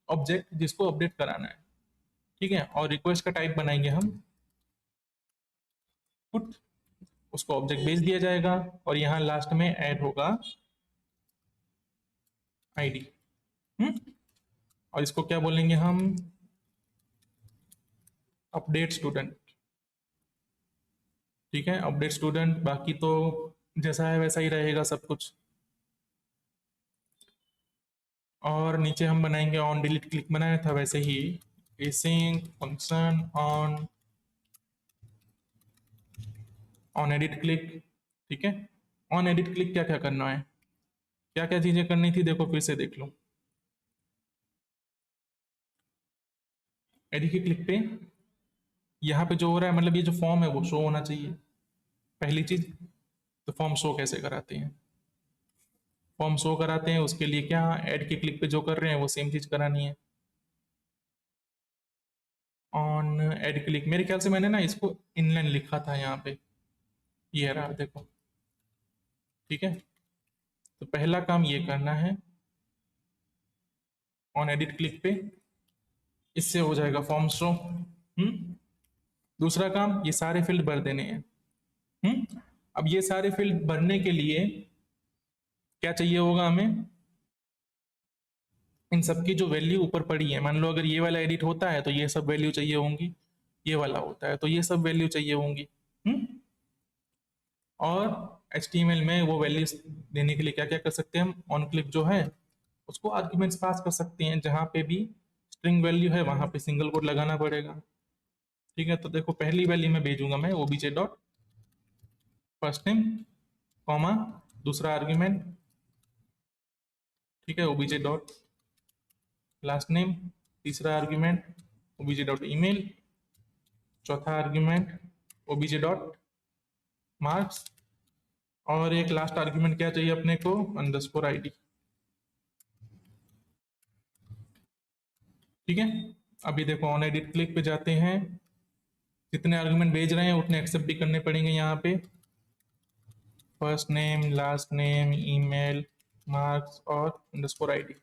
ऑब्जेक्ट जिसको अपडेट कराना है। ठीक है, और रिक्वेस्ट का टाइप बनाएंगे हम पुट, उसको ऑब्जेक्ट भेज दिया जाएगा, और यहाँ लास्ट में ऐड होगा आईडी। और इसको क्या बोलेंगे हम, अपडेट स्टूडेंट। ठीक है, अपडेट स्टूडेंट, बाकी तो जैसा है वैसा ही रहेगा सब कुछ। और नीचे हम बनाएंगे ऑन डिलीट क्लिक बनाया था वैसे ही, एसिंग फंक्शन ऑन एडिट क्लिक। ठीक है, ऑन एडिट क्लिक क्या क्या करना है, क्या क्या चीजें करनी थी, देखो फिर से देख लो। एडिट के क्लिक पे यहाँ पे जो हो रहा है, मतलब ये जो फॉर्म है वो शो होना चाहिए, पहली चीज। तो फॉर्म शो कैसे कराते हैं, फॉर्म शो कराते हैं उसके लिए क्या, ऐड के क्लिक पे जो कर रहे हैं वो सेम चीज करानी है। ऑन ऐड क्लिक, मेरे ख्याल से मैंने ना इसको इनलाइन लिखा था यहाँ पे, ये रहा देखो। ठीक है, तो पहला काम ये करना है, ऑन एडिट क्लिक पे, इससे हो जाएगा फॉर्म शो। दूसरा काम, ये सारे फील्ड भर देने हैं। अब ये सारे फील्ड भरने के लिए क्या चाहिए होगा हमें, इन सबकी जो वैल्यू ऊपर पड़ी है, मान लो अगर ये वाला एडिट होता है तो ये सब वैल्यू चाहिए होंगी, ये वाला होता है तो ये सब वैल्यू चाहिए होंगी। और HTML में वो वैल्यूज देने के लिए क्या क्या कर सकते हैं हम, ऑन क्लिक जो है उसको आर्ग्यूमेंट्स पास कर सकते हैं, जहां पे भी स्ट्रिंग वैल्यू है वहां पे सिंगल कोट लगाना पड़ेगा। ठीक है, तो देखो पहली वैल्यू में भेजूंगा मैं OBJ dot first name comma, दूसरा आर्ग्यूमेंट, ठीक है, ओबीजे डॉट लास्ट नेम, तीसरा आर्ग्यूमेंट ओबीजे डॉट ईमेल, चौथा आर्ग्यूमेंट ओबीजे डॉट मार्क्स, और एक लास्ट आर्ग्यूमेंट क्या चाहिए अपने को, अंडरस्कोर आईडी। ठीक है, अभी देखो ऑन एडिट क्लिक पे जाते हैं, जितने आर्गुमेंट भेज रहे हैं उतने एक्सेप्ट भी करने पड़ेंगे यहाँ पे, first name last name email marks और अंडरस्कोर आईडी।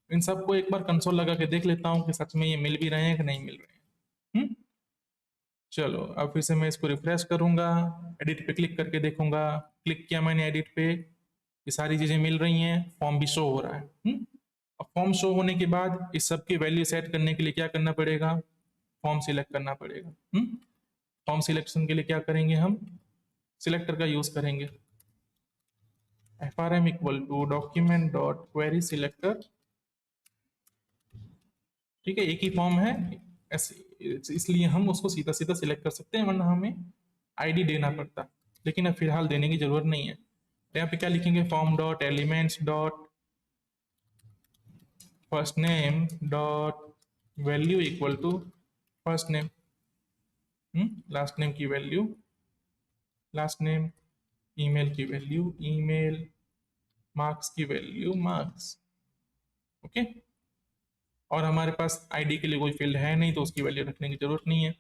इन सबको एक बार कंसोल लगा के देख लेता हूँ कि सच में ये मिल भी रहे हैं कि नहीं मिल रहे हैं। चलो अब फिर से मैं इसको रिफ्रेश करूंगा, एडिट पे क्लिक करके देखूंगा, क्लिक किया मैंने एडिट पे, ये सारी चीजें मिल रही हैं, फॉर्म भी शो हो रहा है। अब फॉर्म शो होने के बाद इस सब की वैल्यू सेट करने के लिए क्या करना पड़ेगा, फॉर्म सिलेक्ट करना पड़ेगा। फॉर्म सिलेक्शन के लिए क्या करेंगे हम, सिलेक्टर का यूज करेंगे, frm equal to document dot query selector ठीक है, एक ही फॉर्म है, इसलिए हम उसको सीधा सीधा सिलेक्ट कर सकते हैं, वरना हमें आईडी देना पड़ता, लेकिन अब फिलहाल देने की जरूरत नहीं है। तो यहाँ पे क्या लिखेंगे, form dot elements dot first name dot value equal to first name, last name की वैल्यू लास्ट नेम, ईमेल की वैल्यू ईमेल, मार्क्स की वैल्यू मार्क्स। ओके, और हमारे पास आईडी के लिए कोई फील्ड है नहीं तो उसकी वैल्यू रखने की जरूरत नहीं है।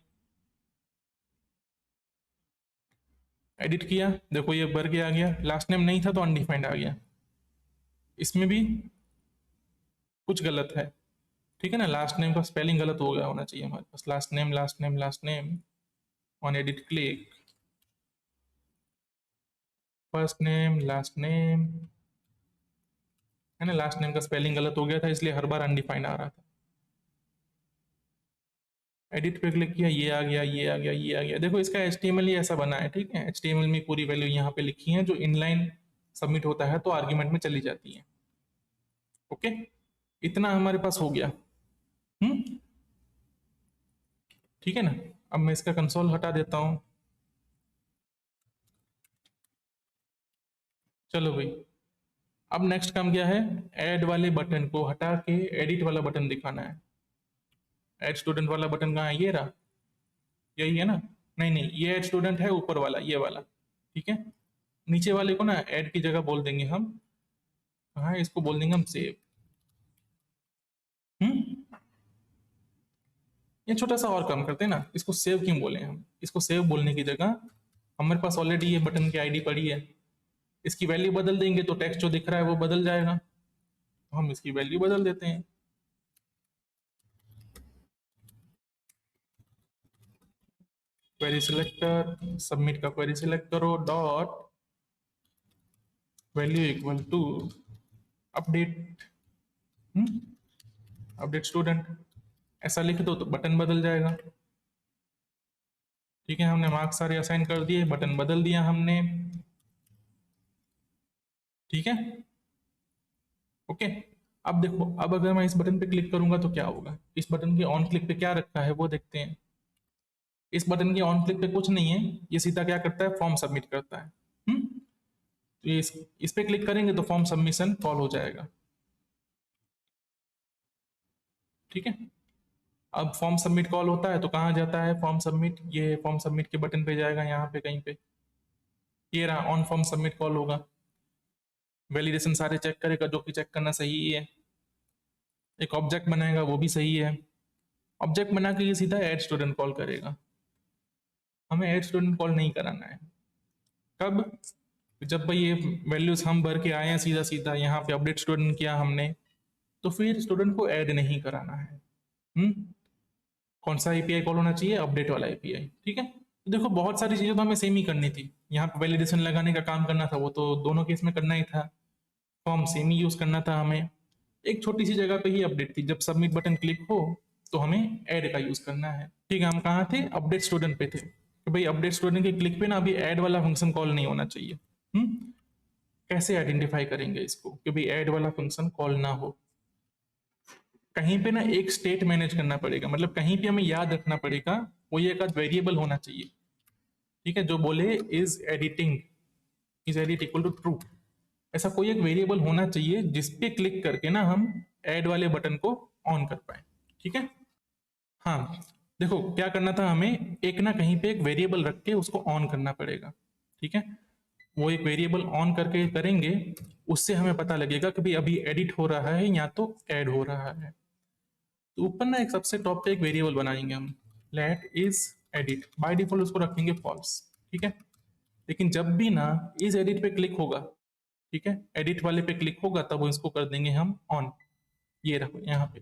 एडिट किया, देखो ये भर के आ गया, लास्ट नेम नहीं था तो अनडिफाइंड आ गया। इसमें भी कुछ गलत है, ठीक है ना, लास्ट नेम का स्पेलिंग गलत हो गया होना चाहिए हमारे पास, last name last name last name, on edit click, first name last name, है ना, लास्ट नेम का स्पेलिंग गलत हो गया था इसलिए हर बार अनडिफाइंड आ रहा था। एडिट पे क्लिक किया, ये आ गया ये आ गया ये आ गया। देखो इसका HTML ही ऐसा बना है, ठीक है, HTML में पूरी वैल्यू यहाँ पे लिखी है, जो इनलाइन सबमिट होता है तो आर्ग्यूमेंट में चली जाती है। ओके, इतना हमारे पास हो गया। ठीक है ना, अब मैं इसका कंसोल हटा देता हूं। चलो भाई, अब नेक्स्ट काम क्या है, ऐड वाले बटन को हटा के एडिट वाला बटन दिखाना है। ऐड स्टूडेंट वाला बटन कहाँ है, ये रहा, यही है ना, नहीं नहीं, ये ऐड स्टूडेंट है ऊपर वाला, ये वाला, ठीक है। नीचे वाले को ना ऐड की जगह बोल देंगे हम, कहाँ है, इसको बोल देंगे हम सेव। हम्म, ये छोटा सा और काम करते हैं ना, इसको सेव क्यों बोले हम, इसको सेव बोलने की जगह हमारे पास ऑलरेडी ये बटन की आईडी पड़ी है, इसकी वैल्यू बदल देंगे तो टेक्स्ट जो दिख रहा है वो बदल जाएगा, तो हम इसकी वैल्यू बदल देते हैं। क्वेरी सिलेक्टर, सबमिट का क्वेरी सिलेक्ट करो, dot value equal to update, update student, ऐसा लिख दो तो बटन बदल जाएगा। ठीक है, हमने मार्क्स सारे असाइन कर दिए, बटन बदल दिया हमने। ठीक है, ओके। अब देखो, अब अगर मैं इस बटन पे क्लिक करूंगा तो क्या होगा, इस बटन के ऑन क्लिक पे क्या रखा है वो देखते हैं। इस बटन के ऑन क्लिक पे कुछ नहीं है, ये सीधा क्या करता है, फॉर्म सबमिट करता है। तो ये इस पे क्लिक करेंगे तो फॉर्म सबमिशन कॉल हो जाएगा। ठीक है, अब फॉर्म सबमिट कॉल होता है तो कहाँ जाता है फॉर्म सबमिट, ये फॉर्म सबमिट के बटन पे जाएगा, यहाँ पे कहीं पे, ये रहा, ऑन फॉर्म सबमिट कॉल होगा, वैलिडेशन सारे चेक करेगा, जो कि चेक करना सही है। एक ऑब्जेक्ट बनाएगा, वो भी सही है। ऑब्जेक्ट बना के ये सीधा ऐड स्टूडेंट कॉल करेगा, हमें ऐड स्टूडेंट कॉल नहीं कराना है। कब, जब भाई ये वैल्यूज हम भर के आए हैं सीधा सीधा यहाँ पे अपडेट स्टूडेंट किया हमने, तो फिर स्टूडेंट को ऐड नहीं कराना है। कौन सा एपीआई कॉल होना चाहिए, अपडेट वाला एपीआई। ठीक है, तो देखो बहुत सारी चीजें तो हमें सेम ही करनी थी, यहाँ पे वैलिडेशन लगाने का काम करना था, वो तो दोनों केस में करना ही था, फॉर्म सेम ही यूज करना था हमें। एक छोटी सी जगह पे ही अपडेट थी, जब सबमिट बटन क्लिक हो तो हमें ऐड का यूज करना है। ठीक है, हम कहाँ थे, अपडेट स्टूडेंट पे थे, कि भाई अपडेट स्टूडेंट के क्लिक पे ना अभी ऐड वाला फंक्शन कॉल नहीं होना चाहिए। कैसे आइडेंटिफाई करेंगे इसको कि भाई ऐड वाला फंक्शन कॉल ना हो, कहीं पे ना एक स्टेट मैनेज करना पड़ेगा, मतलब कहीं पे हमें याद रखना पड़ेगा, कोई एक वेरिएबल होना चाहिए। ठीक है, जो बोले is editing, is edit equal to true, ऐसा कोई एक वेरिएबल होना चाहिए जिसपे क्लिक करके ना हम ऐड वाले बटन को ऑन कर पाए। ठीक है, हाँ, देखो क्या करना था हमें, एक ना कहीं पे एक वेरिएबल रख के उसको ऑन करना पड़ेगा। ठीक है, वो एक वेरिएबल ऑन करके करेंगे, उससे हमें पता लगेगा कि भाई अभी एडिट हो रहा है या तो ऐड हो रहा है। तो ऊपर ना एक सबसे टॉप पे एक वेरिएबल बनाएंगे हम, let is edit, by default उसको रखेंगे फॉल्स। ठीक है, लेकिन जब भी ना इज एडिट पे क्लिक होगा, ठीक है, एडिट वाले पे क्लिक होगा, तब इसको कर देंगे हम ऑन, ये रखो यहाँ पे,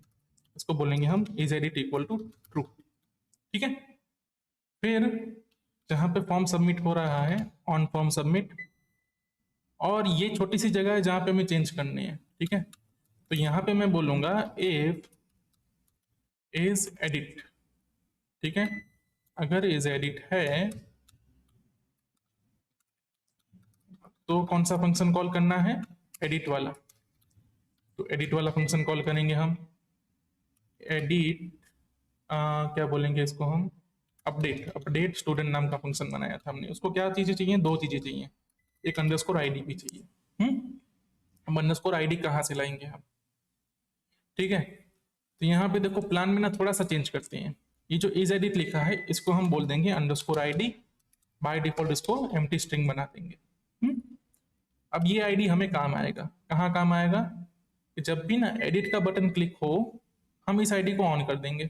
इसको बोलेंगे हम is edit equal to true. ठीक है, फिर जहां पे फॉर्म सबमिट हो रहा है, ऑन फॉर्म सबमिट, और ये छोटी सी जगह है जहां पे हमें चेंज करनी है। ठीक है, तो यहाँ पे मैं बोलूंगा इफ इज एडिट, ठीक है, अगर इज एडिट है तो कौन सा फंक्शन कॉल करना है, एडिट वाला, तो एडिट वाला फंक्शन कॉल करेंगे हम। एडिट क्या बोलेंगे इसको हम, अपडेट, अपडेट स्टूडेंट नाम का फंक्शन बनाया था हमने। उसको क्या चीजें चाहिए, दो चीजें चाहिए, एक अंडरस्कोर आईडी भी चाहिए। हम अंडरस्कोर आईडी कहाँ से लाएंगे हम, ठीक है। तो यहाँ पे देखो प्लान में ना थोड़ा सा चेंज करते हैं, ये जो इज एडिट लिखा है इसको हम बोल देंगे अंडरस्कोर आईडी, बाय डिफॉल्ट इसको एम्प्टी स्ट्रिंग बना देंगे। हम्म? अब ये आईडी हमें काम आएगा, कहाँ काम आएगा, कि जब भी ना एडिट का बटन क्लिक हो हम इस आईडी को ऑन कर देंगे,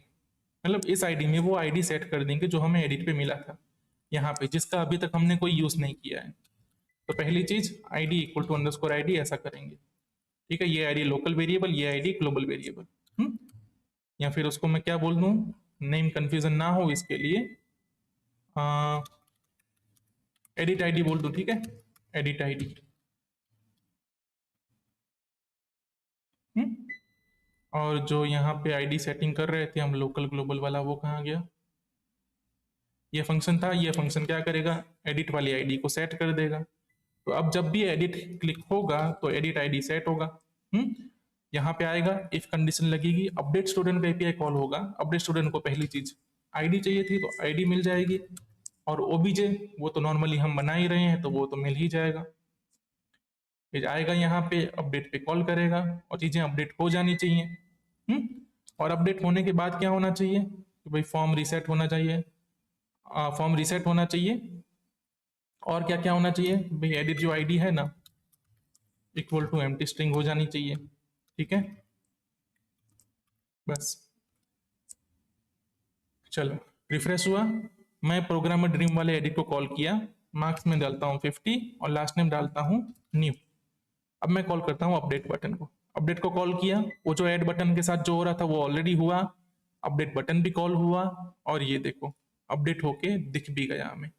मतलब इस आईडी में वो आईडी सेट कर देंगे जो हमें एडिट पे मिला था यहाँ पे, जिसका अभी तक हमने कोई यूज नहीं किया है। तो पहली चीज ID equal to underscore ID ऐसा करेंगे, ठीक है। ये आईडी लोकल वेरिएबल, ये आईडी ग्लोबल वेरिएबल। या फिर उसको मैं क्या बोल दूं, नेम कंफ्यूजन ना हो इसके लिए एडिट आईडी बोल दूं, ठीक है, एडिट आईडी। और जो यहाँ पे आईडी सेटिंग कर रहे थे हम लोकल ग्लोबल वाला, वो कहाँ गया, ये फंक्शन था, ये फंक्शन क्या करेगा, एडिट वाली आईडी को सेट कर देगा। तो अब जब भी एडिट क्लिक होगा तो एडिट आईडी सेट होगा। यहाँ पे आएगा, इफ कंडीशन लगेगी, अपडेट स्टूडेंट का एपीआई कॉल होगा। अपडेट स्टूडेंट को पहली चीज आईडी चाहिए थी तो आईडी मिल जाएगी, और ओबीजे वो तो नॉर्मली हम बना ही रहे हैं तो वो तो मिल ही जाएगा। फिर आएगा यहाँ पे अपडेट पे कॉल करेगा और चीजें अपडेट हो जानी चाहिए। और अपडेट होने के बाद क्या होना चाहिए, कि भाई फॉर्म रीसेट होना चाहिए, फॉर्म रीसेट होना चाहिए। और क्या क्या होना चाहिए भाई, एडिट जो आईडी है ना इक्वल टू एम्प्टी स्ट्रिंग हो जानी चाहिए, ठीक है। बस चलो रिफ्रेश हुआ, मैं प्रोग्रामर ड्रीम वाले एडिट को कॉल किया, मार्क्स में डालता हूँ 50 और लास्ट नेम डालता हूँ न्यू। अब मैं कॉल करता हूँ अपडेट बटन को, अपडेट को कॉल किया, वो जो ऐड बटन के साथ जो हो रहा था वो ऑलरेडी हुआ, अपडेट बटन भी कॉल हुआ, और ये देखो अपडेट होके दिख भी गया हमें,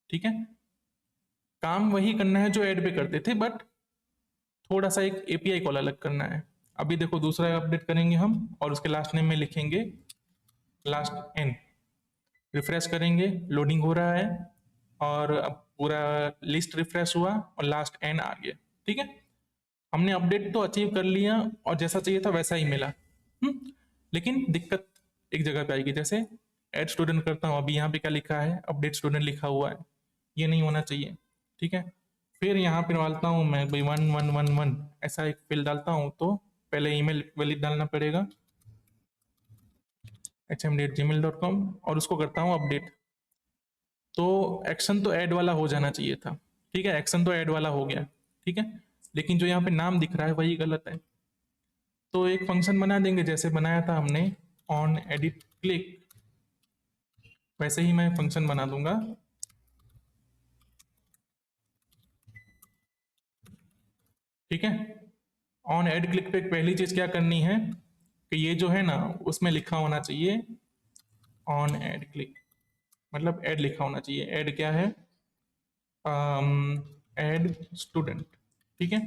ठीक है। काम वही करना है जो ऐड पे करते थे, बट थोड़ा सा एक एपीआई कॉल अलग करना है। अभी देखो दूसरा अपडेट करेंगे हम और उसके लास्ट नेम में लिखेंगे लास्ट एन, रिफ्रेश करेंगे, लोडिंग हो रहा है, और अब पूरा लिस्ट रिफ्रेश हुआ और लास्ट एन आ गया, ठीक है। हमने अपडेट तो अचीव कर लिया और जैसा चाहिए था वैसा ही मिला। लेकिन दिक्कत एक जगह पे आएगी, जैसे एड स्टूडेंट करता हूँ, अभी यहाँ पे क्या लिखा है, अपडेट स्टूडेंट लिखा हुआ है, ये नहीं होना चाहिए, ठीक है। फिर यहाँ पे डालता हूँ मैं भाई 1111 ऐसा एक फिल डालता हूँ, तो पहले ईमेल वैलिड डालना पड़ेगा hmd@gmail.com, और उसको करता हूँ अपडेट। तो एक्शन तो ऐड वाला हो जाना चाहिए था, ठीक है, एक्शन तो ऐड वाला हो गया, ठीक है। लेकिन जो यहाँ पे नाम दिख रहा है वही गलत है, तो एक फंक्शन बना देंगे जैसे बनाया था हमने ऑन एडिट क्लिक, वैसे ही मैं फंक्शन बना दूंगा। ठीक है, ऑन एड क्लिक पे पहली चीज क्या करनी है, कि ये जो है ना उसमें लिखा होना चाहिए ऑन एड क्लिक, मतलब ऐड लिखा होना चाहिए। ऐड क्या है, ऐड स्टूडेंट, ठीक है।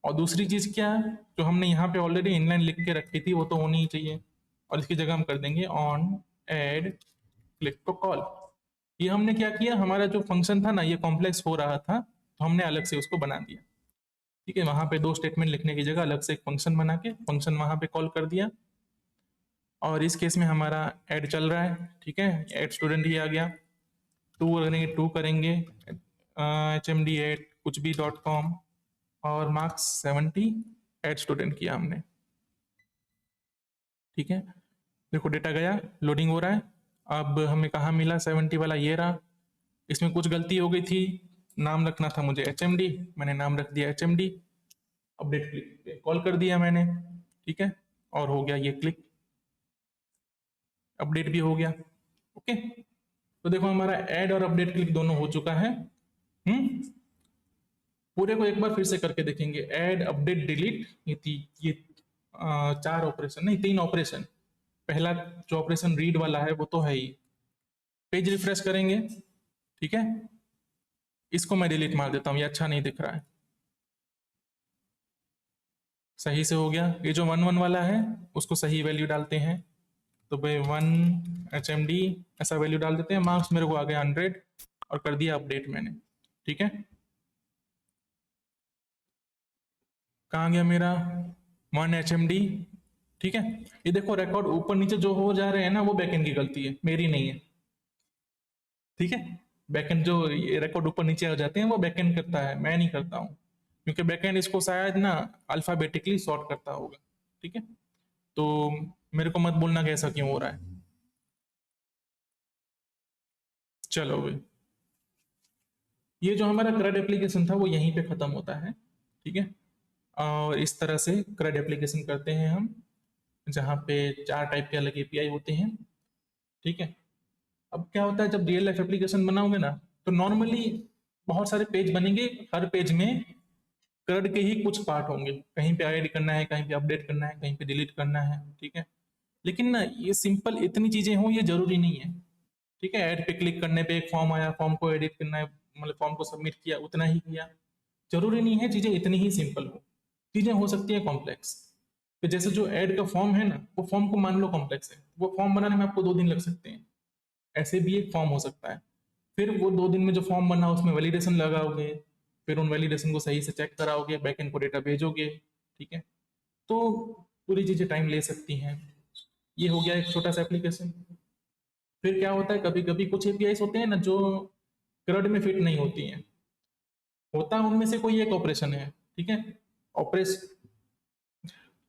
और दूसरी चीज क्या है, जो हमने यहाँ पे ऑलरेडी इनलाइन लिख के रखी थी वो तो होनी ही चाहिए, और इसकी जगह हम कर देंगे on add click to call. ये हमने क्या किया, हमारा जो फंक्शन था ना ये कॉम्प्लेक्स हो रहा था तो हमने अलग से उसको बना दिया, ठीक है। वहां पे दो स्टेटमेंट लिखने की जगह अलग से एक फंक्शन बना के फंक्शन वहां पे कॉल कर दिया, और इस केस में हमारा ऐड चल रहा है, ठीक है, ऐड स्टूडेंट ही आ गया। टू करेंगे HMD@ कुछ भी .com, और मार्क्स 70, ऐड स्टूडेंट किया हमने, ठीक है। देखो डेटा गया, लोडिंग हो रहा है। अब हमें कहाँ मिला 70 वाला, ये रहा। इसमें कुछ गलती हो गई थी, नाम रखना था मुझे HMD, मैंने नाम रख दिया HMD। अपडेट क्लिक पे कॉल कर दिया मैंने, ठीक है, और हो गया ये क्लिक, अपडेट भी हो गया। ओके, तो देखो हमारा ऐड और अपडेट क्लिक दोनों हो चुका है। पूरे को एक बार फिर से करके देखेंगे, ऐड अपडेट डिलीट, ये चार ऑपरेशन नहीं, तीन ऑपरेशन। पहला जो ऑपरेशन रीड वाला है वो तो है ही। पेज रिफ्रेश करेंगे, ठीक है, इसको मैं डिलीट मार देता हूँ, ये अच्छा नहीं दिख रहा है। सही से हो गया, ये जो 11 वाला है उसको सही वैल्यू डालते हैं, तो भाई 1 HMD ऐसा वैल्यू डाल देते हैं। मार्क्स मेरे को आ गया 100 और कर दिया अपडेट मैंने, ठीक है। कहाँ गया मेरा 1 HMD, ठीक है, ये देखो रिकॉर्ड ऊपर नीचे जो हो जा रहे हैं ना, वो बैकएंड की गलती है, मेरी नहीं है। ठीक है, बैकएंड जो ये रिकॉर्ड ऊपर नीचे हो जाते हैं वो बैकएंड करता है, मैं नहीं करता हूँ, क्योंकि बैकएंड इसको शायद ना अल्फाबेटिकली सॉर्ट करता होगा। ठीक है, तो मेरे को मत बोलना कि ऐसा क्यों हो रहा है। चलो भाई, ये जो हमारा CRUD एप्लीकेशन था वो यहीं पे खत्म होता है। ठीक है, और इस तरह से CRUD एप्लीकेशन करते हैं हम, जहाँ पे 4 टाइप के अलग एपीआई होते हैं। ठीक है, अब क्या होता है जब रियल लाइफ एप्लीकेशन बनाओगे ना, तो नॉर्मली बहुत सारे पेज बनेंगे, हर पेज में CRUD के ही कुछ पार्ट होंगे, कहीं पे ऐड करना है, कहीं पे अपडेट करना है, कहीं पे डिलीट करना है। ठीक है, लेकिन ना ये सिंपल इतनी चीजें हों ये जरूरी नहीं है। ठीक है, ऐड पे क्लिक करने पे एक फॉर्म आया, फॉर्म को एडिट करना है, मतलब फॉर्म को सबमिट किया, उतना ही किया। जरूरी नहीं है चीजें इतनी ही सिंपल हो, चीजें हो सकती है कॉम्प्लेक्स। तो जैसे जो ऐड का फॉर्म है ना, वो फॉर्म को मान लो कॉम्प्लेक्स है, वो फॉर्म बनाने में आपको 2 दिन लग सकते हैं, ऐसे भी एक फॉर्म हो सकता है। फिर वो 2 दिन में जो फॉर्म बना उसमें वैलिडेशन लगाओगे, फिर उन वैलिडेशन को सही से चेक कराओगे, बैकएंड को डेटा भेजोगे। ठीक है, तो पूरी चीजें टाइम ले सकती हैं। ये हो गया एक छोटा सा एप्लीकेशन। फिर क्या होता है, कभी कभी कुछ एपीआई होते हैं ना जो CRUD में फिट नहीं होती हैं, होता है उनमें से कोई एक ऑपरेशन है। ठीक है, ऑपरेश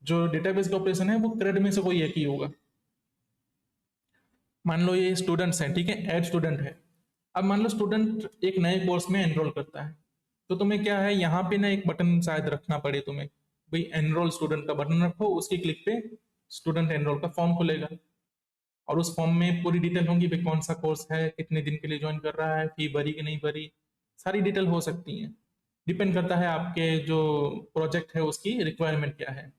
जो डेटाबेस का ऑपरेशन है वो CRUD में से कोई एक ही होगा। मान लो ये स्टूडेंट्स हैं, ठीक है, ऐड स्टूडेंट है। अब मान लो स्टूडेंट एक नए कोर्स में एनरोल करता है, तो तुम्हें क्या है यहाँ पे ना एक बटन शायद रखना पड़े तुम्हें, भाई एनरोल स्टूडेंट का बटन रखो, उसकी क्लिक पे स्टूडेंट एनरोल का फॉर्म खुलेगा, और उस फॉर्म में पूरी डिटेल होंगी, भाई कौन सा कोर्स है, कितने दिन के लिए ज्वाइन कर रहा है, फी भरी कि नहीं भरी, सारी डिटेल हो सकती है। डिपेंड करता है आपके जो प्रोजेक्ट है उसकी रिक्वायरमेंट क्या है।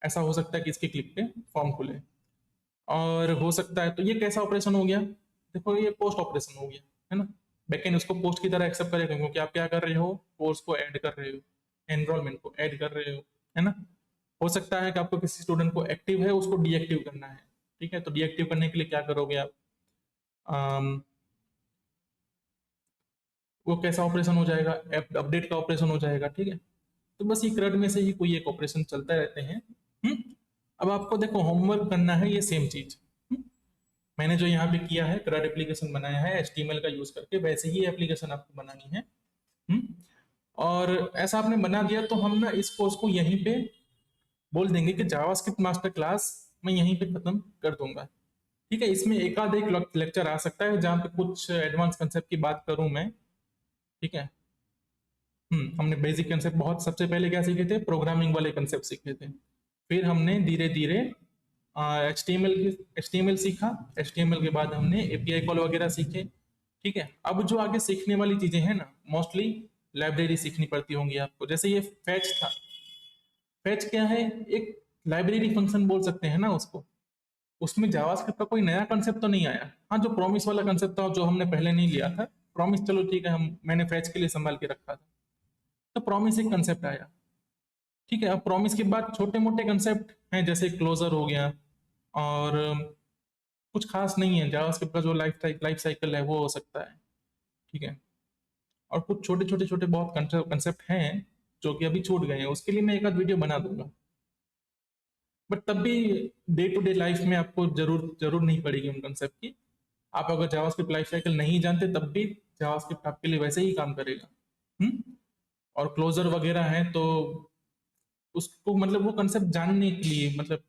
ऐसा हो सकता है कि इसके क्लिक पे फॉर्म खुले, और हो सकता है, तो ये कैसा ऑपरेशन हो गया, देखो ये पोस्ट ऑपरेशन हो गया, है ना। बैकएंड उसको पोस्ट की तरह एक्सेप्ट करेगा, क्योंकि आप क्या कर रहे हो, कोर्स को ऐड कर रहे हो, एनरोलमेंट को ऐड कर रहे हो, है ना। हो सकता है कि आपको किसी स्टूडेंट को एक्टिव है उसको डीएक्टिव करना है। ठीक है, तो डीएक्टिव करने के लिए क्या करोगे आप, अम, वो कैसा ऑपरेशन हो जाएगा, अपडेट का ऑपरेशन हो जाएगा। ठीक है, तो बस ये CRUD में से ही कोई एक ऑपरेशन चलता रहते हैं। हम्म? अब आपको देखो होमवर्क करना है ये सेम चीज। मैंने जो यहाँ पे किया है, CRUD एप्लीकेशन बनाया है HTML का यूज करके, वैसे ही एप्लीकेशन आपको बनानी है। हम्म? और ऐसा आपने बना दिया तो हम ना इस कोर्स को यहीं पे बोल देंगे कि जावास्क्रिप्ट मास्टर क्लास मैं यहीं पे खत्म कर दूंगा। ठीक है, इसमें एक आध एक लेक्चर आ सकता है जहाँ पे कुछ एडवांस कंसेप्ट की बात करूं मैं। ठीक है, हमने बेसिक कंसेप्ट बहुत सबसे पहले क्या सीखे थे, प्रोग्रामिंग वाले कंसेप्ट सीखे थे। फिर हमने धीरे धीरे एच टी एम एल सीखा, HTML के बाद हमने एपीआई कॉल वगैरह सीखे। ठीक है, अब जो आगे सीखने वाली चीजें हैं ना, मोस्टली लाइब्रेरी सीखनी पड़ती होंगी आपको। जैसे ये फैच था, फैच क्या है, एक लाइब्रेरी फंक्शन बोल सकते हैं ना उसको। उसमें जावास्क्रिप्ट का कोई नया कंसेप्ट तो नहीं आया। हाँ, जो प्रॉमिस वाला कंसेप्ट था जो हमने पहले नहीं लिया था, प्रॉमिस चलो ठीक है, हम मैंने फैच के लिए संभाल के रखा था, तो प्रॉमिस एक कंसेप्ट आया। ठीक है, अब प्रॉमिस के बाद छोटे मोटे कंसेप्ट हैं, जैसे क्लोजर हो गया, और कुछ खास नहीं है, जावास्क्रिप्ट का जो लाइफ साइकिल है वो हो सकता है। ठीक है, और कुछ छोटे छोटे छोटे बहुत कंसेप्ट हैं जो कि अभी छूट गए हैं, उसके लिए मैं एक आध वीडियो बना दूंगा। बट तब भी डे टू डे लाइफ में आपको जरूर जरूर नहीं पड़ेगी उन कंसेप्ट की। आप अगर जावास्क्रिप्ट लाइफ साइकिल नहीं जानते तब भी जावास्क्रिप्ट आपके लिए वैसे ही काम करेगा। हम्म और क्लोजर वगैरह है तो उसको मतलब वो कंसेप्ट जानने के लिए, मतलब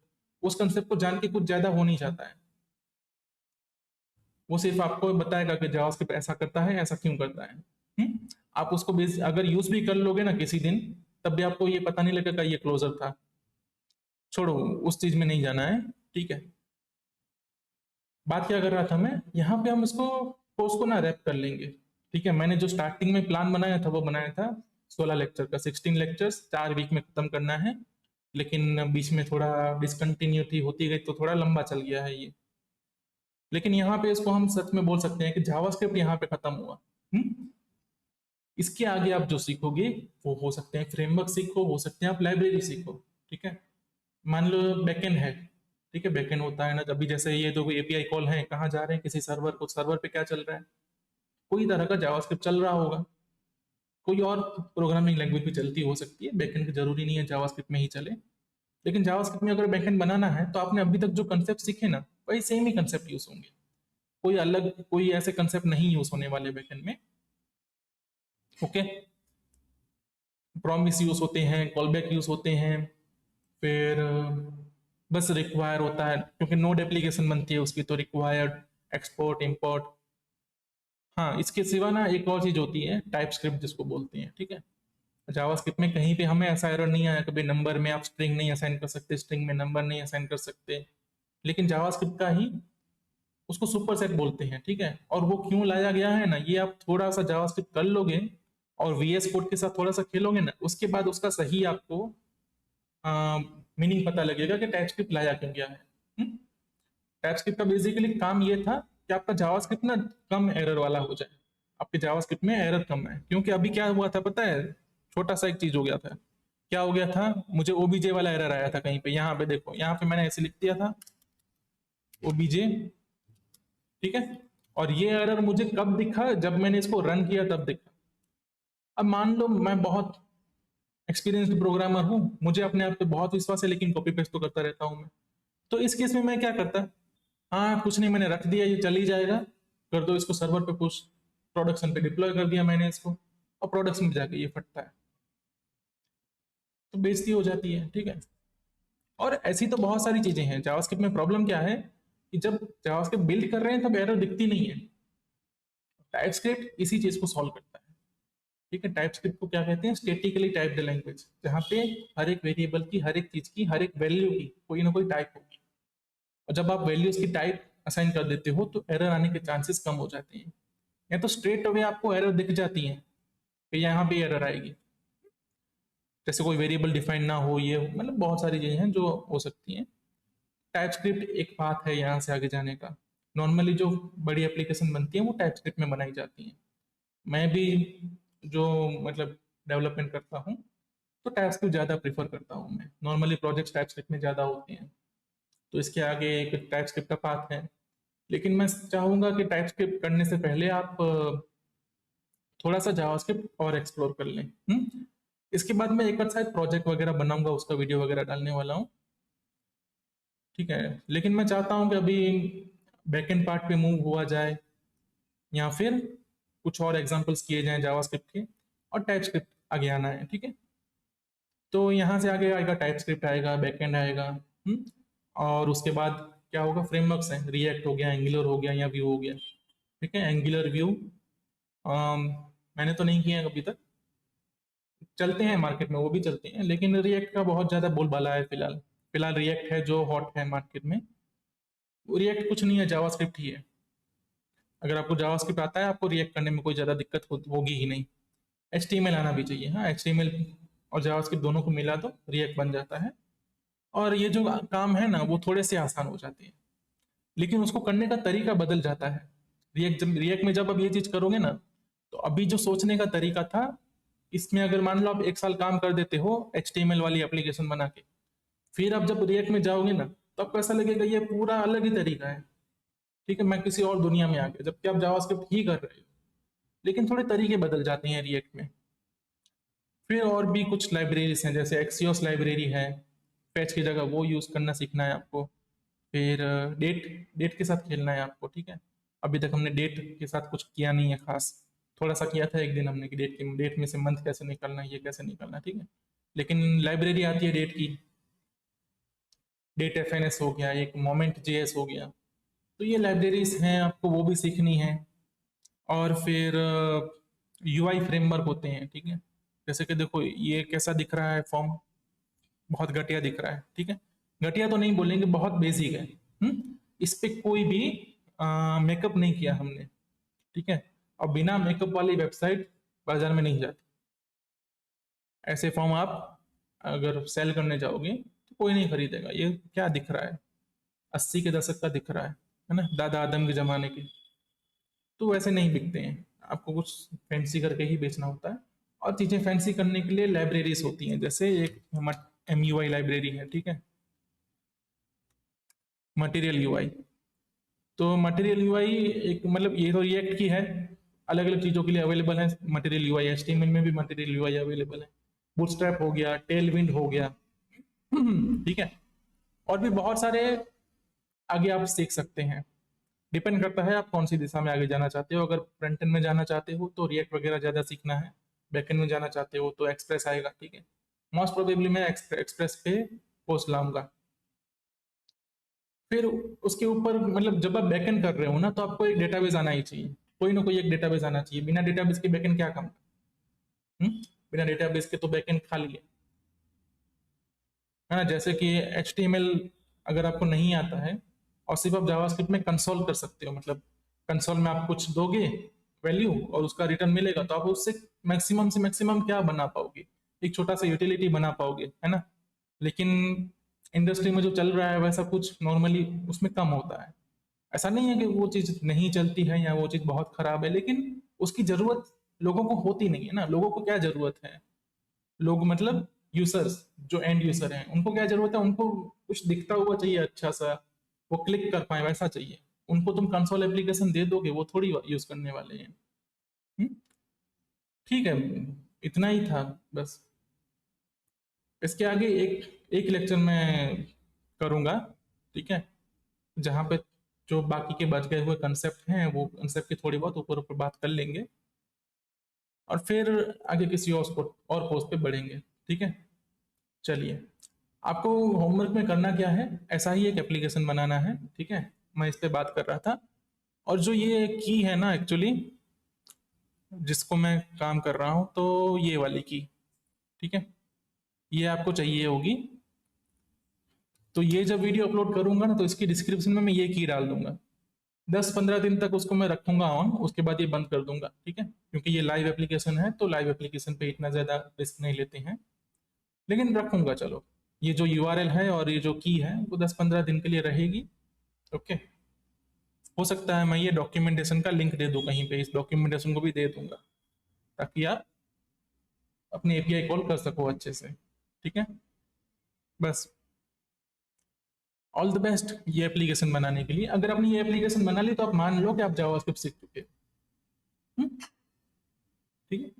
उस कंसेप्ट को जान के कुछ ज्यादा हो नहीं जाता है। वो सिर्फ आपको बताएगा कि जावास्क्रिप्ट ऐसा करता है, ऐसा क्यों करता है। आप उसको अगर यूज भी कर लोगे ना किसी दिन, तब भी आपको ये पता नहीं लगेगा ये क्लोजर था। छोड़ो, उस चीज में नहीं जाना है। ठीक है, बात क्या कर रहा था मैं, यहाँ पे हम इसको कोर्स को ना रैप कर लेंगे। ठीक है, मैंने जो स्टार्टिंग में प्लान बनाया था वो बनाया था 16 लेक्चर का, 16 लेक्चर्स 4 वीक में खत्म करना है। लेकिन बीच में थोड़ा डिसकंटिन्यूटी होती गई तो थोड़ा लंबा चल गया है ये। लेकिन यहाँ पे इसको हम सच में बोल सकते हैं कि जावास्क्रिप्ट यहाँ पे खत्म हुआ। हम्म इसके आगे आप जो सीखोगे वो हो सकते हैं फ्रेमवर्क सीखो, हो सकते हैं आप लाइब्रेरी सीखो। ठीक है, मान लो बैकएंड है। ठीक है, बैकएंड होता है ना, अभी जैसे ये दो एपीआई कॉल हैं, कहाँ जा रहे हैं, किसी सर्वर को, सर्वर पे क्या चल रहा है, कोई तरह का जावास्क्रिप्ट चल रहा होगा। कोई और प्रोग्रामिंग लैंग्वेज भी चलती हो सकती है, बैकएंड जरूरी नहीं है जावास्क्रिप्ट में ही चले। लेकिन जावास्क्रिप्ट में अगर बैकएंड बनाना है तो आपने अभी तक जो कंसेप्ट सीखे ना, वही सेम ही कंसेप्ट यूज होंगे, कोई अलग कोई ऐसे कंसेप्ट नहीं यूज होने वाले बैकएंड में। ओके, प्रॉमिस यूज होते हैं, कॉलबैक यूज होते हैं, फिर बस रिक्वायर होता है, क्योंकि नोड एप्लीकेशन बनती है उसकी, तो रिक्वायर्ड, एक्सपोर्ट, इंपोर्ट। हाँ, इसके सिवा ना एक और चीज होती है, टाइप स्क्रिप्ट जिसको बोलते हैं, ठीक है। जावास्क्रिप्ट में कहीं पे हमें ऐसा एरर नहीं आया कभी, नंबर में आप स्ट्रिंग नहीं असाइन कर सकते, स्ट्रिंग में नंबर नहीं असाइन कर सकते, लेकिन जावास्क्रिप्ट का ही उसको सुपर सेट बोलते हैं, ठीक है। और वो क्यों लाया गया है ना, ये आप थोड़ा सा जावास्क्रिप्ट कर लोगे और वीएस कोड के साथ थोड़ा सा खेलोगे ना, उसके बाद उसका सही आपको मीनिंग पता लगेगा कि टाइपस्क्रिप्ट लाया क्यों गया है। टाइपस्क्रिप्ट का बेसिकली काम ये था कि आपका जावास्क्रिप्ट ना कम एरर वाला हो जाए, आपके जावास्क्रिप्ट में एरर कम है। क्योंकि अभी क्या हुआ था पता है, छोटा सा एक चीज हो गया था। क्या हो गया था, मुझे ओबीजे वाला एरर आया था कहीं पे, यहाँ पे देखो, यहाँ पे मैंने ऐसे लिख दिया था ओबीजे, ठीक है। और ये एरर मुझे कब दिखा, जब मैंने इसको रन किया तब दिखा। अब मान लो मैं बहुत एक्सपीरियंस्ड प्रोग्रामर हूँ, मुझे अपने आप पे बहुत विश्वास है, लेकिन कॉपी पेस्ट तो करता रहता हूँ मैं। तो इस केस में मैं क्या करता, हाँ कुछ नहीं, मैंने रख दिया, ये चल ही जाएगा, कर दो इसको सर्वर पे पुश, प्रोडक्शन पे डिप्लॉय कर दिया मैंने इसको, और प्रोडक्शन में जाके ये फटता है, तो बेइज्जती हो जाती है, ठीक है। और ऐसी तो बहुत सारी चीजें हैं। जावास्क्रिप्ट में प्रॉब्लम क्या है कि जब जावास्क्रिप्ट बिल्ड कर रहे हैं तब एरर दिखती नहीं है, टाइपस्क्रिप्ट इसी चीज को सॉल्व करता है, ठीक है। टाइपस्क्रिप्ट को क्या कहते हैं, स्टेटिकली टाइप्ड लैंग्वेज, जहाँ पे हर एक वेरिएबल की, हर एक चीज की, हर एक वैल्यू की कोई ना कोई टाइप होगी, और जब आप वैल्यूज की टाइप असाइन कर देते हो तो एरर आने के चांसेस कम हो जाते हैं, या तो स्ट्रेट अवे आपको एरर दिख जाती है कि यहाँ पे एरर आएगी, जैसे कोई वेरिएबल डिफाइन ना हो, ये मतलब बहुत सारी चीजें हैं जो हो सकती हैं। टाइपस्क्रिप्ट एक पाथ है यहाँ से आगे जाने का। नॉर्मली जो बड़ी एप्लीकेशन बनती है वो टाइपस्क्रिप्ट में बनाई जाती है। मैं भी जो मतलब डेवलपमेंट करता हूँ तो टाइपस्क्रिप्ट ज़्यादा प्रीफर करता हूँ मैं, नॉर्मली प्रोजेक्ट्स टाइपस्क्रिप्ट में ज़्यादा होते हैं, तो इसके आगे एक टाइपस्क्रिप्ट का पाथ है। लेकिन मैं चाहूँगा कि टाइपस्क्रिप्ट करने से पहले आप थोड़ा सा जावास्क्रिप्ट और एक्सप्लोर कर लें। इसके बाद मैं एक बार शायद प्रोजेक्ट वगैरह बनाऊंगा, उसका वीडियो वगैरह डालने वाला हूँ, ठीक है। लेकिन मैं चाहता हूँ कि अभी बैकएंड पार्ट पे मूव हुआ जाए, या फिर कुछ और एग्जांपल्स किए जाएं जावास्क्रिप्ट के, और टाइपस्क्रिप्ट आगे आना है, ठीक है। तो यहाँ से आगे आएगा टाइपस्क्रिप्ट, आएगा बैकएंड आएगा। और उसके बाद क्या होगा, फ्रेमवर्क्स हैं, रिएक्ट हो गया, एंगुलर हो गया, या व्यू हो गया, ठीक है। एंगुलर व्यू मैंने तो नहीं किया अभी तक, चलते हैं मार्केट में, वो भी चलते हैं, लेकिन रिएक्ट का बहुत ज़्यादा बोलबाला है फिलहाल। फिलहाल रिएक्ट है जो हॉट है मार्केट में। रिएक्ट कुछ नहीं है, जावास्क्रिप्ट ही है। अगर आपको जावास्क्रिप्ट आता है, आपको रिएक्ट करने में कोई ज़्यादा दिक्कत होगी ही नहीं। एचटीएमएल आना भी चाहिए, हाँ, एचटीएमएल और जावास्क्रिप्ट दोनों को मिला दो, रिएक्ट बन जाता है। और ये जो काम है ना, वो थोड़े से आसान हो जाते हैं, लेकिन उसको करने का तरीका बदल जाता है। रिएक्ट में जब अब ये चीज़ करोगे ना, तो अभी जो सोचने का तरीका था, इसमें अगर मान लो आप एक साल काम कर देते हो एचटीएमएल वाली एप्लीकेशन बना के, फिर आप जब रिएक्ट में जाओगे ना, तब कैसा लगेगा, ये पूरा अलग ही तरीका है, ठीक है। मैं किसी और दुनिया में आ गया, जबकि आप जावास्क्रिप्ट ही कर रहे हो, लेकिन थोड़े तरीके बदल जाते हैं रिएक्ट में। फिर और भी कुछ लाइब्रेरीज हैं, जैसे एक्सियोस लाइब्रेरी है, फैच की जगह वो यूज़ करना सीखना है आपको। फिर डेट डेट के साथ खेलना है आपको, ठीक है। अभी तक हमने डेट के साथ कुछ किया नहीं है खास, थोड़ा सा किया था एक दिन हमने कि डेट में से मंथ कैसे निकलना है, ये कैसे निकलना है, ठीक है। लेकिन लाइब्रेरी आती है डेट की, डेट एफएनएस हो गया, एक मोमेंट जेएस हो गया, तो ये लाइब्रेरीज हैं, आपको वो भी सीखनी है। और फिर यूआई फ्रेमवर्क होते हैं, ठीक है। जैसे कि देखो ये कैसा दिख रहा है फॉर्म, बहुत घटिया दिख रहा है, ठीक है। घटिया तो नहीं बोलेंगे, बहुत बेसिक है। इस पे कोई भी मेकअप नहीं किया हमने, ठीक है। और बिना मेकअप वाली वेबसाइट बाजार में नहीं जाती। ऐसे फॉर्म आप अगर सेल करने जाओगे तो कोई नहीं खरीदेगा, ये क्या दिख रहा है, 80 के दशक का दिख रहा है ना, दादा आदम के जमाने के। तो वैसे नहीं बिकते हैं, आपको कुछ फैंसी करके ही बेचना होता है। और चीज़ें फैंसी करने के लिए लाइब्रेरीज होती हैं, जैसे एक MUI लाइब्रेरी है, ठीक है, मटेरियल यूआई। तो मटेरियल यूआई एक मतलब ये तो रिएक्ट की है, अलग अलग चीज़ों के लिए अवेलेबल है मटेरियल यूआई, एचटीएमएल में भी मटेरियल यूआई अवेलेबल है। बूटस्ट्रैप हो गया, टेलविंड हो गया, ठीक है। और भी बहुत सारे आगे आप सीख सकते हैं, डिपेंड करता है आप कौन सी दिशा में आगे जाना चाहते हो। अगर फ्रंट एंड में जाना चाहते हो तो रिएक्ट वगैरह ज़्यादा सीखना है, बैक एंड में जाना चाहते हो तो एक्सप्रेस आएगा, ठीक है। मोस्ट प्रोबेबली मैं एक्सप्रेस पे पोस्ट लाऊंगा। फिर उसके ऊपर मतलब जब आप बैक एंड कर रहे हो ना, तो आपको एक डेटाबेस आना ही चाहिए, कोई ना कोई एक डेटाबेस आना चाहिए। बिना डेटाबेस के बैक एंड क्या काम। बिना डेटाबेस के तो बैक एंड खाली है ना। जैसे कि HTML अगर आपको नहीं आता है और सिर्फ आप जावास्क्रिप्ट में कंसोल कर सकते हो, मतलब कंसोल में आप कुछ दोगे वैल्यू और उसका रिटर्न मिलेगा, तो आप उससे मैक्सिमम से मैक्सिमम क्या बना पाओगे, एक छोटा सा यूटिलिटी बना पाओगे, है ना। लेकिन इंडस्ट्री में जो चल रहा है वैसा कुछ नॉर्मली उसमें कम होता है। ऐसा नहीं है कि वो चीज नहीं चलती है या वो चीज बहुत खराब है, लेकिन उसकी जरूरत लोगों को होती नहीं है ना। लोगों को क्या जरूरत है, लोग मतलब यूजर्स, जो एंड यूजर हैं, उनको क्या जरूरत है, उनको कुछ दिखता हुआ चाहिए अच्छा सा, वो क्लिक कर पाए वैसा चाहिए। उनको तुम कंसोल एप्लीकेशन दे दोगे, वो थोड़ी यूज करने वाले हैं। हम्म? ठीक है, इतना ही था बस। इसके आगे एक एक लेक्चर में करूंगा, ठीक है, जहाँ पे जो बाकी के बच गए हुए कंसेप्ट हैं वो कंसेप्ट की थोड़ी बहुत ऊपर ऊपर बात कर लेंगे, और फिर आगे किसी और पोस्ट पे बढ़ेंगे, ठीक है। चलिए, आपको होमवर्क में करना क्या है, ऐसा ही एक एप्लीकेशन बनाना है, ठीक है। मैं इस पे बात कर रहा था, और जो ये की है ना एक्चुअली, जिसको मैं काम कर रहा हूँ, तो ये वाली की, ठीक है, ये आपको चाहिए होगी। तो ये जब वीडियो अपलोड करूंगा ना, तो इसकी डिस्क्रिप्शन में मैं ये की डाल दूंगा। 10-15 दिन तक उसको मैं रखूंगा ऑन, उसके बाद ये बंद कर दूंगा, ठीक है, क्योंकि ये लाइव एप्लीकेशन है, तो लाइव एप्लीकेशन पे इतना ज्यादा रिस्क नहीं लेते हैं, लेकिन रखूंगा चलो। ये जो URL है और ये जो की है वो 10-15 दिन के लिए रहेगी, ओके। हो सकता है मैं ये डॉक्यूमेंटेशन का लिंक दे दूं कहीं पे, इस डॉक्यूमेंटेशन को भी दे दूंगा, ताकि आप अपनी API कॉल कर सको अच्छे से, ठीक है। बस, ऑल द बेस्ट ये एप्लीकेशन बनाने के लिए। अगर आपने ये एप्लीकेशन बना ली तो आप मान लो कि आप जावास्क्रिप्ट सीख चुके हो, ठीक है।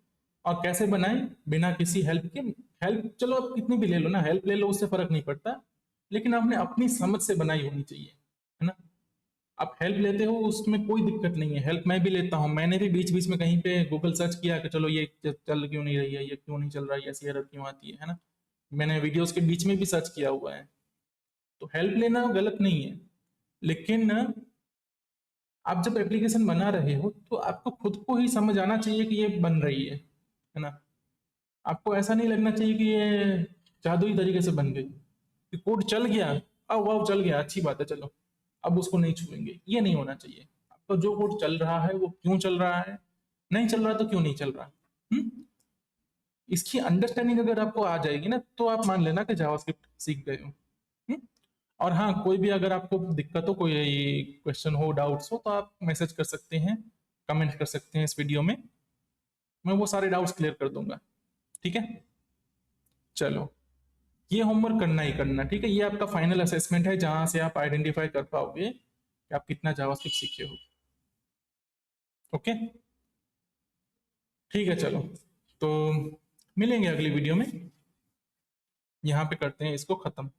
और कैसे बनाएं, बिना किसी हेल्प के। हेल्प चलो आप कितनी भी ले लो ना, हेल्प ले लो, उससे फर्क नहीं पड़ता, लेकिन आपने अपनी समझ से बनाई होनी चाहिए, है ना। आप हेल्प लेते हो उसमें कोई दिक्कत नहीं है, हेल्प मैं भी लेता हूँ। मैंने भी बीच बीच में कहीं पे गूगल सर्च किया कि चलो ये चल क्यों नहीं रही है, ये क्यों नहीं चल रहा है, ऐसी एरर क्यों आती है ना। मैंने वीडियोस के बीच में भी सर्च किया हुआ है। तो हेल्प लेना गलत नहीं है, लेकिन आप जब एप्लीकेशन बना रहे हो तो आपको खुद को ही समझ आना चाहिए कि ये बन रही है ना। आपको ऐसा नहीं लगना चाहिए कि ये जादुई तरीके से बन गई, कि कोड चल गया, अब वाह चल गया, अच्छी बात है, चलो अब उसको नहीं छुएंगे, ये नहीं होना चाहिए। आपका जो कोड चल रहा है वो क्यों चल रहा है, नहीं चल रहा तो क्यों नहीं चल रहा। हम्म? इसकी अंडरस्टैंडिंग अगर आपको आ जाएगी ना, तो आप मान लेना कि जावास्क्रिप्ट सीख गए हो। हम्म? और हाँ, कोई भी अगर आपको दिक्कत हो, कोई क्वेश्चन हो, डाउट्स हो, तो आप मैसेज कर सकते हैं, कमेंट कर सकते हैं इस वीडियो में, मैं वो सारे डाउट्स क्लियर कर दूंगा, ठीक है। चलो, ये होमवर्क करना ही करना, ठीक है। ये आपका फाइनल असेसमेंट है, जहां से आप आइडेंटिफाई कर पाओगे कि आप कितना जावास्क्रिप्ट सीखे हो, ओके। ठीक है, चलो, तो मिलेंगे अगली वीडियो में, यहाँ पे करते हैं इसको खत्म।